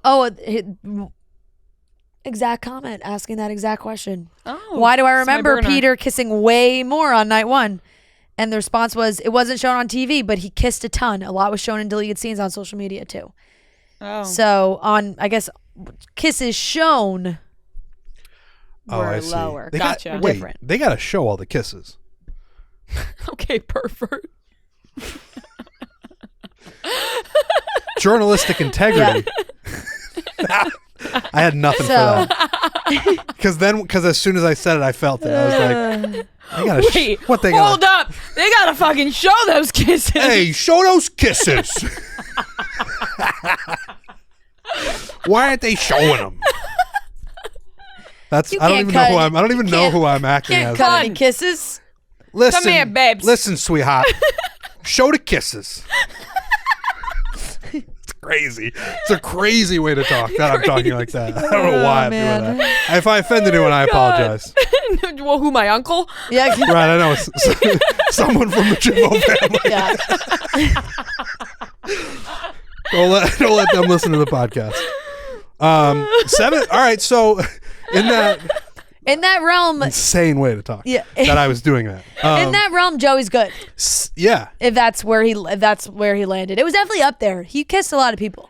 exact comment asking that exact question. Oh, why do I it's my remember burner. Peter kissing way more on night 1? And the response was, it wasn't shown on TV, but he kissed a ton. A lot was shown in deleted scenes on social media too. Oh. So I guess kisses shown were were I see. lower. They Gotcha. Wait, Different. they got to show all the kisses. Okay, pervert. Journalistic integrity. I had nothing for that. Because as soon as I said it, I felt it. I was like, they gotta Wait, what they hold gotta, up. They gotta fucking show those kisses. Hey, show those kisses. Why aren't they showing them? I don't even know who I'm acting can't as. cut any kisses. Listen, Come here, babes. Listen, sweetheart. Show the kisses. It's crazy. It's a crazy way to talk. That I'm talking like that. I don't know why I'm man. doing that. If I offended anyone, I apologize. Well, who, my uncle? Yeah. Right, I know. Someone from the Jimbo family. Yeah. Don't let them listen to the podcast. 7. All right, so in that realm, insane way to talk. Yeah. That I was doing that. in that realm, Joey's good. Yeah. If that's where he landed, it was definitely up there. He kissed a lot of people.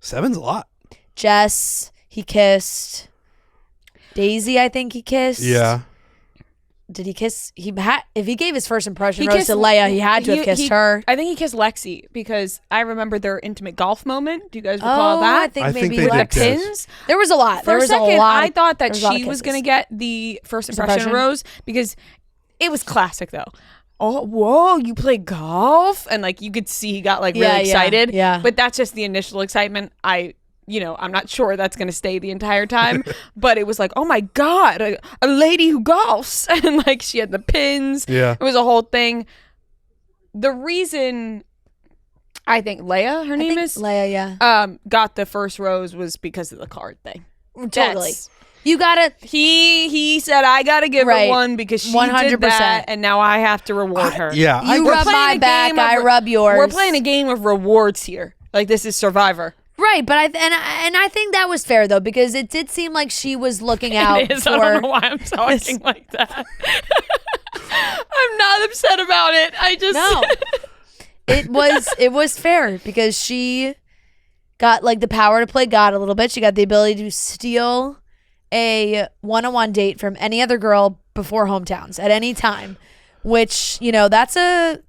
7's a lot. Jess, he kissed. Daisy, I think he kissed. Yeah. Did he kiss? If he gave his first impression He rose kissed to Leia, he had to have kissed her. I think he kissed Lexi because I remember their intimate golf moment. Do you guys recall Oh, that? I think I think maybe they Lex. did kiss. Pins. There was a lot. For there a was second, a lot. I thought that there was a lot of she was kisses. going to get the first impression Impression? rose because it was classic though. Oh, whoa, you play golf? And like you could see he got like really Yeah, excited. yeah. But that's just the initial excitement. I'm not sure that's going to stay the entire time, but it was like, oh my God, a lady who golfs. And like she had the pins. Yeah. It was a whole thing. The reason I think Leia, her name is, Leia, yeah. got the first rose was because of the card thing. Totally. That's- You gotta. He said I gotta give her one because she 100%. Did that, and now I have to reward her. Yeah, You rub my back, I rub yours. We're playing a game of rewards here. Like this is Survivor. Right, but I think that was fair though, because it did seem like she was looking out It is. for. I don't know why I'm talking like that. I'm not upset about it. I just No. It was fair because she got like the power to play God a little bit. She got the ability to steal a one-on-one date from any other girl before hometowns at any time, which, you know, that's a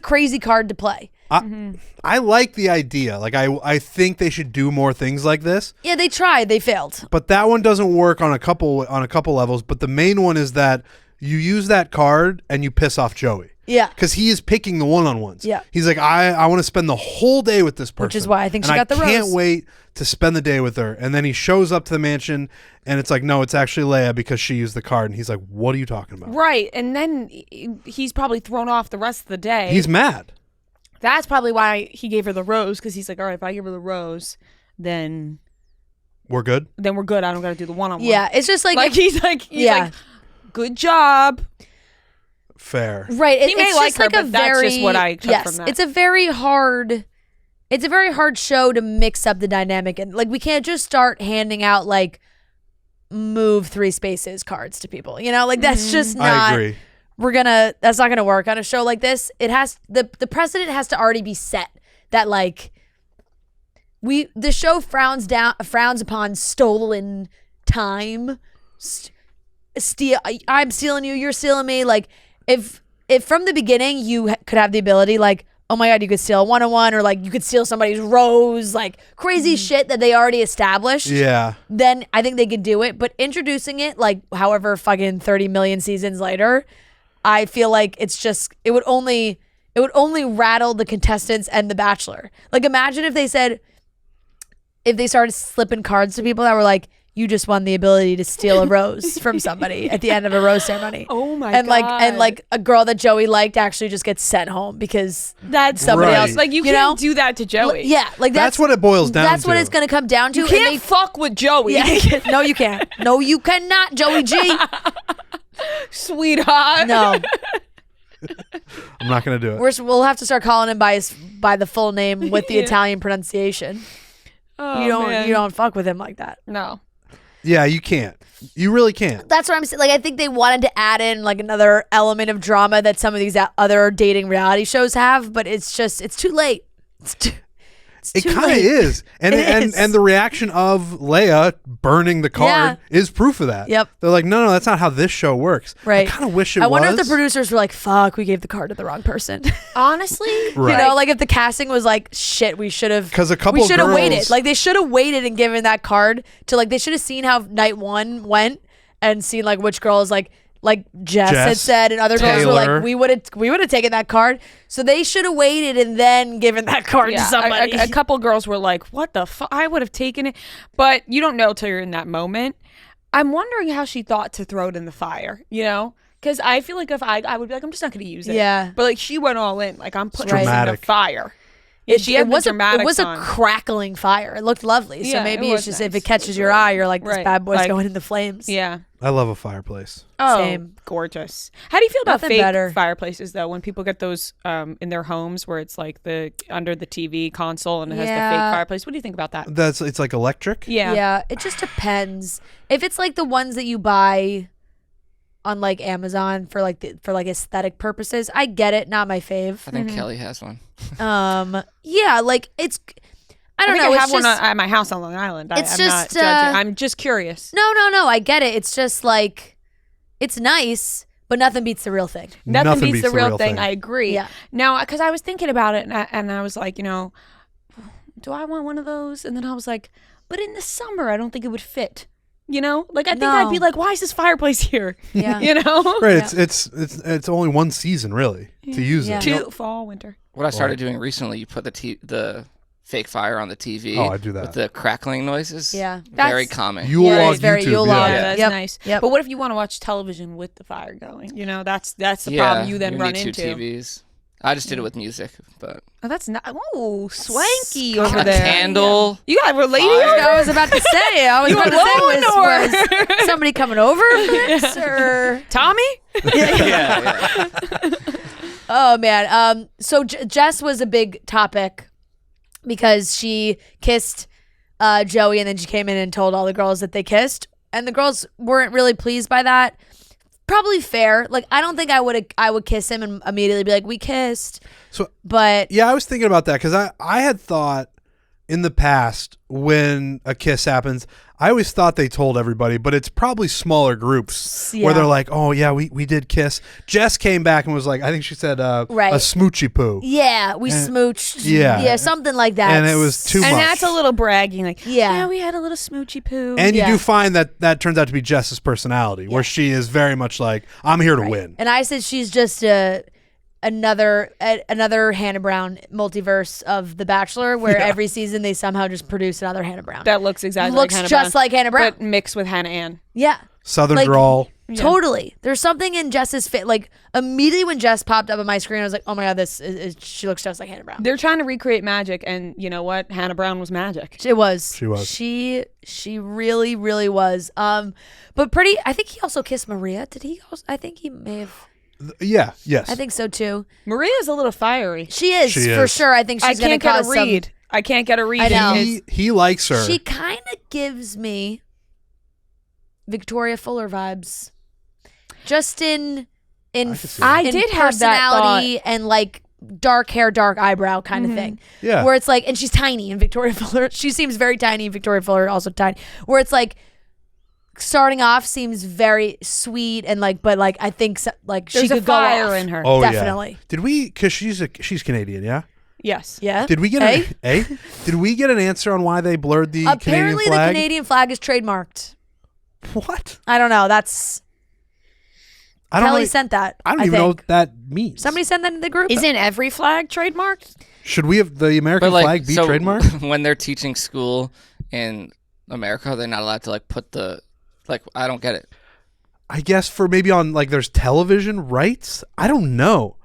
crazy card to play. I like the idea. Like I think they should do more things like this. Yeah, they tried, they failed. But that one doesn't work on a couple levels. But the main one is that you use that card and you piss off Joey. Yeah. Because he is picking the one-on-ones. Yeah. He's like, I want to spend the whole day with this person. Which is why I think and she got the I can't rose. wait to spend the day with her. And then he shows up to the mansion and it's like, no, it's actually Leia because she used the card. And he's like, what are you talking about? right, and then he's probably thrown off the rest of the day. He's mad. That's probably why he gave her the rose because he's like, all right, if I give her the rose, then We're good. we're good. I don't got to do the one-on-one. Yeah, it's just like, he's like, good job. Fair. right. He may it's like just her, like but a that's very, just what I took yes, from that. it's a very hard show to mix up the dynamic, and like we can't just start handing out like move 3 spaces cards to people. You know, like that's just not. I agree. That's not gonna work on a show like this. It has the precedent has to already be set that like the show frowns upon stolen time. I'm stealing you, you're stealing me. Like if from the beginning you could have the ability like, oh my god, you could steal a one-on-one, or like you could steal somebody's rose, like crazy shit that they already established. Yeah. Then I think they could do it. But introducing it like however fucking 30 million seasons later, I feel like it's just it would only rattle the contestants and the Bachelor. Like imagine if they started slipping cards to people that were like, you just won the ability to steal a rose from somebody at the end of a rose ceremony. Oh my and god! And like a girl that Joey liked actually just gets sent home because that's somebody Right. else. Like you know? can't do that to Joey. Yeah, like That's what it boils down That's to. what it's going to come down to. You and can't fuck with Joey. Yeah, no, you can't. No, you cannot, Joey G. Sweetheart. No, I'm not going to do it. we'll have to start calling him by the full name with the Yeah. Italian pronunciation. Oh, You man. don't fuck with him like that. No. Yeah, you can't. You really can't. That's what I'm saying. Like, I think they wanted to add in like another element of drama that some of these other dating reality shows have, but it's too late. It kind of is. And It is. and the reaction of Leia burning the card is proof of that. Yep. They're like, no, that's not how this show works. Right. I kind of wish it was. I wonder if the producers were like, fuck, we gave the card to the wrong person. Honestly, Right. You know, like if the casting was like, shit, we should have. 'Cause a couple we should have girls- waited. Like they should have waited and given that card to like, they should have seen how night 1 went and seen like which girls like Jess had said, and other girls were Taylor. like, we would have taken that card. So they should have waited and then given that card to yeah, somebody. a couple girls were like, "What the fuck?" I would have taken it, but you don't know till you're in that moment. I'm wondering how she thought to throw it in the fire. You know, because I feel like if I would be like, I'm just not going to use it. Yeah. But like she went all in. Like I'm putting this in the Dramatic. fire. Yeah, she had the dramatics it was a on. crackling fire. It looked lovely. So Yeah, maybe it it's was just if nice. it catches your eye, you're like, this Right. bad boy's Like- going in the flames. Yeah. I love a fireplace. Oh, Same. gorgeous. How do you feel about Nothing fake better. fireplaces though? When people get those in their homes where it's like the under the TV console and it has the Yeah. fake fireplace. What do you think about that? It's like electric. Yeah. Yeah, it just depends. If it's like the ones that you buy on like Amazon for like aesthetic purposes, I get it. Not my fave. I think Kelly has one. Yeah, like it's. I don't think know. I It's have one just at my house on Long Island. It's I'm just, not judging. I'm just curious. no. I get it. It's just like it's nice, but nothing beats the real thing. Nothing beats the real thing. I agree. Yeah. Now, because I was thinking about it and I was like, you know, do I want one of those? And then I was like, but in the summer, I don't think it would fit. You know, like I think I'd be No. like, why is this fireplace here? Yeah. You know, Right. Yeah. It's only one season really to use Yeah. it. fall, winter. What I started doing recently, you put the fake fire on the TV. Oh, I do that. With the crackling noises. Yeah. Very That's- common. Yule Yeah, log it's very YouTube. Yule yeah. log. Yeah, that's Yep. nice. Yep. But what if you want to watch television with the fire going? You know, that's the Yeah, problem you then run need into. two TVs. I just did it with music, but Oh, that's not. Oh, swanky a over there. candle. You got a lady Fire. over? I was about to say. Was somebody coming over for this or Tommy? Yeah. Oh man. So Jess was a big topic because she kissed Joey, and then she came in and told all the girls that they kissed, and the girls weren't really pleased by that. Probably fair. Like, I don't think I would kiss him and immediately be like, we kissed. So But yeah, I was thinking about that because I had thought in the past when a kiss happens, I always thought they told everybody, but it's probably smaller groups where they're like, oh yeah, we did kiss. Jess came back and was like, I think she said a smoochy poo. yeah, we smooched. Yeah. Yeah, something like that. And it was too much. And that's a little bragging. Like, Yeah. yeah, we had a little smoochy poo. And you Yeah. do find that turns out to be Jess's personality, where she is very much like, I'm here to win. And I said she's just another Hannah Brown multiverse of The Bachelor, where every season they somehow just produce another Hannah Brown. that looks exactly looks like Hannah just Brown, like Hannah Brown. but mixed with Hannah Ann. Yeah. Southern Like- drawl. Totally. There's something in Jess's fit. Like, immediately when Jess popped up on my screen, I was like, oh my God, this is she looks just like Hannah Brown. They're trying to recreate magic, and you know what? Hannah Brown was magic. It was. She was. She really, really was. But pretty, I think he also kissed Maria. Did he also? I think he may have. Yeah, yes. I think so too. Maria's a little fiery. She is, for sure. I think she's I going to can't get a cause some. read. I can't get a read. I know. He likes her. She kind of gives me Victoria Fuller vibes. Just in I did have that personality and like dark hair, dark eyebrow kind of thing. Yeah. Where it's like, and she's tiny in Victoria Fuller. She seems very tiny, and Victoria Fuller also tiny. Where it's like, starting off seems very sweet and like, but like I think like There's she a could go fire off. in her. Oh, Definitely. Yeah. Did we? Because she's Canadian, yeah. Yes. Yeah. Did we get Did we get an answer on why they blurred the Apparently, Canadian flag? the Canadian flag is trademarked. What? I don't know. That's I don't Kelly know. sent that. I don't even know what that means. Somebody sent that in the group. Isn't every flag trademarked? Should we have the American But like, flag be so trademarked? when they're teaching school in America, they're not allowed to like put the I don't get it. I guess for maybe on like there's television rights. I don't know.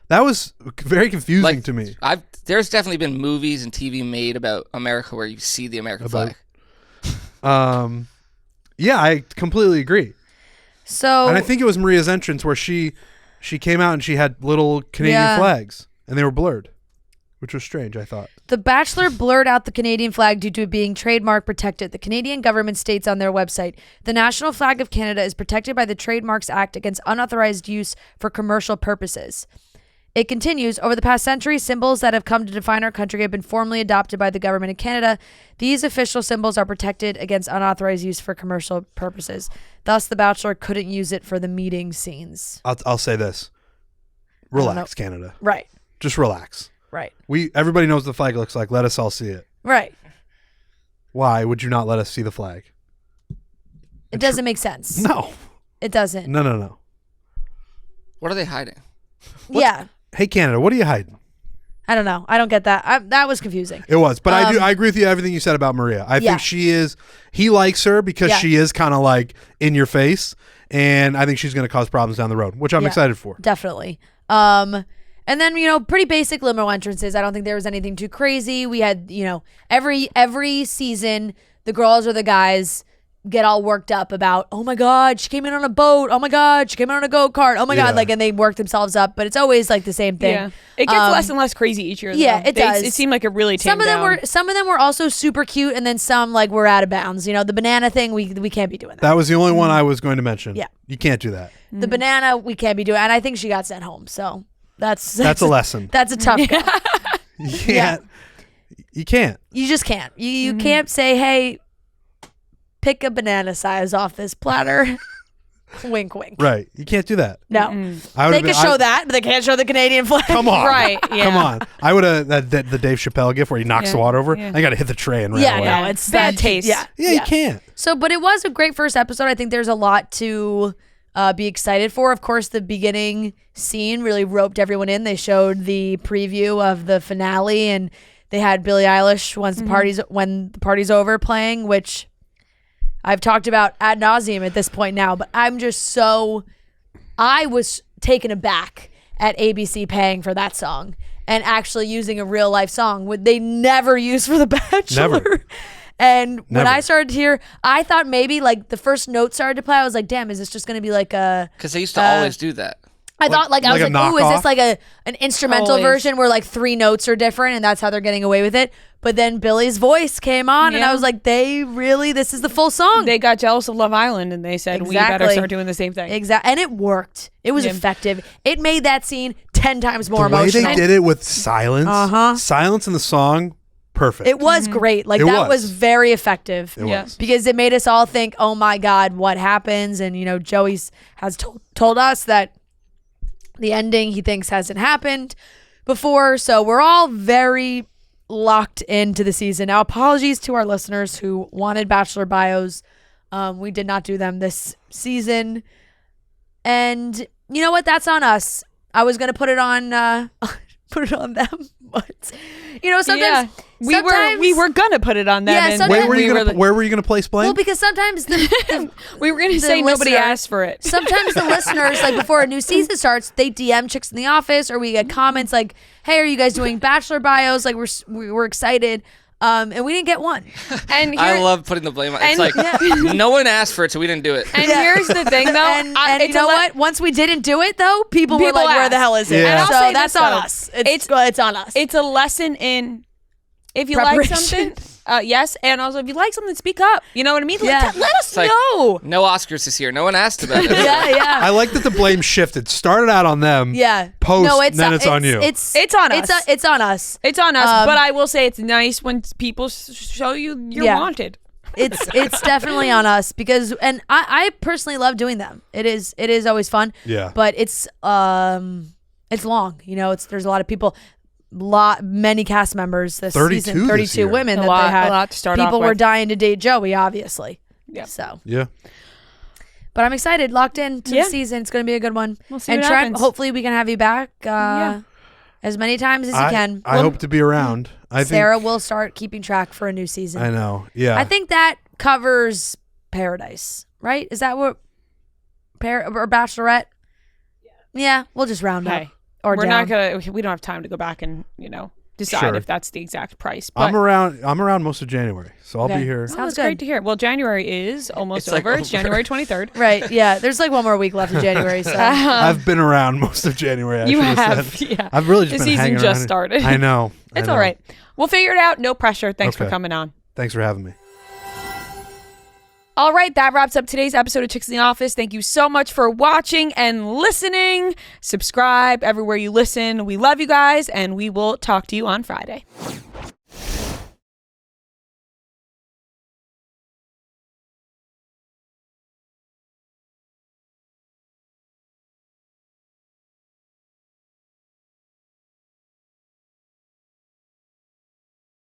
That was very confusing Like to me. There's definitely been movies and TV made about America where you see the American flag. Yeah, I completely agree. So And I think it was Maria's entrance where she came out and she had little Canadian flags and they were blurred, which was strange, I thought. The Bachelor blurred out the Canadian flag due to it being trademark protected. The Canadian government states on their website, the national flag of Canada is protected by the Trademarks Act against unauthorized use for commercial purposes. It continues, over the past century, symbols that have come to define our country have been formally adopted by the government of Canada. These official symbols are protected against unauthorized use for commercial purposes. Thus, The Bachelor couldn't use it for the meeting scenes. I'll say this. Relax, Canada. Right, Just relax. right, Everybody knows what the flag looks like. Let us all see it. right. Why would you not let us see the flag? It doesn't make sense. No. It doesn't. No. What are they hiding? Yeah. Hey, Canada, what are you hiding? I don't know. I don't get that. That was confusing. It was, but I agree with you everything you said about Maria. I think he likes her because she is kind of like in your face, and I think she's going to cause problems down the road, which I'm excited for. Definitely. And then, pretty basic limo entrances. I don't think there was anything too crazy. We had, every season, the girls or the guys get all worked up about, oh my God, she came in on a boat. Oh my God, she came in on a go-kart. Oh my God. And they work themselves up, but it's always like the same thing. Yeah. It gets less and less crazy each year. Yeah, though. it does. It seemed like it really tamed down. Some of them were also super cute, and then some were out of bounds. The banana thing, we can't be doing that. That was the only one I was going to mention. Yeah. You can't do that. The banana, we can't be doing, and I think she got sent home. So that's a lesson. That's a tough go. You can't. You can't. You just can't. You can't say, hey, pick a banana size off this platter. Wink, wink. Right. You can't do that. No. They can show that, but they can't show the Canadian flag. Come on. Right. Yeah. Come on. I would have the Dave Chappelle gif where he knocks the water over. Yeah. I got to hit the tray and run Yeah, away. no, it's Bad taste. Yeah. Yeah, you can't. So, but it was a great first episode. I think there's a lot to be excited for. Of course, the beginning scene really roped everyone in. They showed the preview of the finale, and they had Billie Eilish when the party's over playing, which I've talked about ad nauseum at this point now. But I'm just I was taken aback at ABC paying for that song and actually using a real life song would they never use for The Bachelor. Never. And when I started to hear, I thought maybe like the first note started to play. I was like, damn, is this just going to be like a... Because they used to always do that. I thought like I was like, ooh, is this like an instrumental Always. version where like 3 notes are different and that's how they're getting away with it? But then Billy's voice came on and I was like, this is the full song. They got jealous of Love Island and they said, we better start doing the same thing. Exactly. And it worked. It was effective. It made that scene 10 times more the way emotional. they did it with silence, silence in the song, perfect. It was great. Like that was very effective. It was. Because it made us all think, oh my God, what happens? And, you know, Joey has told us that the ending he thinks hasn't happened before. So we're all very locked into the season. Now, apologies to our listeners who wanted Bachelor bios. We did not do them this season. And you know what? That's on us. I was going to put it on them. But, you know, sometimes... We were gonna put it on them. Yeah, and where were you gonna place blame? Well, because sometimes we were gonna say nobody asked for it. Sometimes the listeners, like before a new season starts, they DM Chicks in the Office, or we get comments like, "Hey, are you guys doing Bachelor bios? Like we're excited." And we didn't get one. And I love putting the blame on. It's like no one asked for it, so we didn't do it. And here's the thing, though. And you know what? Once we didn't do it, though, people were like, "Where the hell is it?" Yeah. And So I'll say that's this, on though. us. It's on us. It's a lesson in if you like something, yes, and also if you like something, speak up. You know what I mean? Yeah. Let us Like, know. no Oscars this year. No one asked about it. yeah. I like that the blame shifted. Started out on them. Yeah. Post, then it's on you. It's on us. It's on us. It's on us. But I will say it's nice when people show you you're wanted. It's definitely on us because, and I personally love doing them. It is always fun. Yeah. But it's long. You know, there's a lot of people. Many cast members this 32 season, this 32 year. women A that lot- they had. a lot to start off People were with. dying to date Joey, obviously. Yeah. So, Yeah. but I'm excited, locked in to Yeah. the season. It's going to be a good one. We'll see and what Trent, happens. hopefully we can have you back as many times as you can. I hope to be around. I think Sarah will start keeping track for a new season. I know. Yeah. I think that covers Paradise, right? Is that what or Bachelorette? Yeah, we'll just round up. Hey, Or we're down. not gonna. We don't have time to go back and decide Sure. if that's the exact price. But I'm around most of January, so I'll Okay. be here. Sounds that's good. great to hear. Well, January is almost It's like over. It's over. January 23rd. Right, yeah. There's like one more week left in January, so I've been around most of January. I You should have, said. yeah. I've really just The been season hanging just around. started. I know. It's all right. We'll figure it out. No pressure. Thanks for Okay. coming on. Thanks for having me. All right, that wraps up today's episode of Chicks in the Office. Thank you so much for watching and listening. Subscribe everywhere you listen. We love you guys, and we will talk to you on Friday.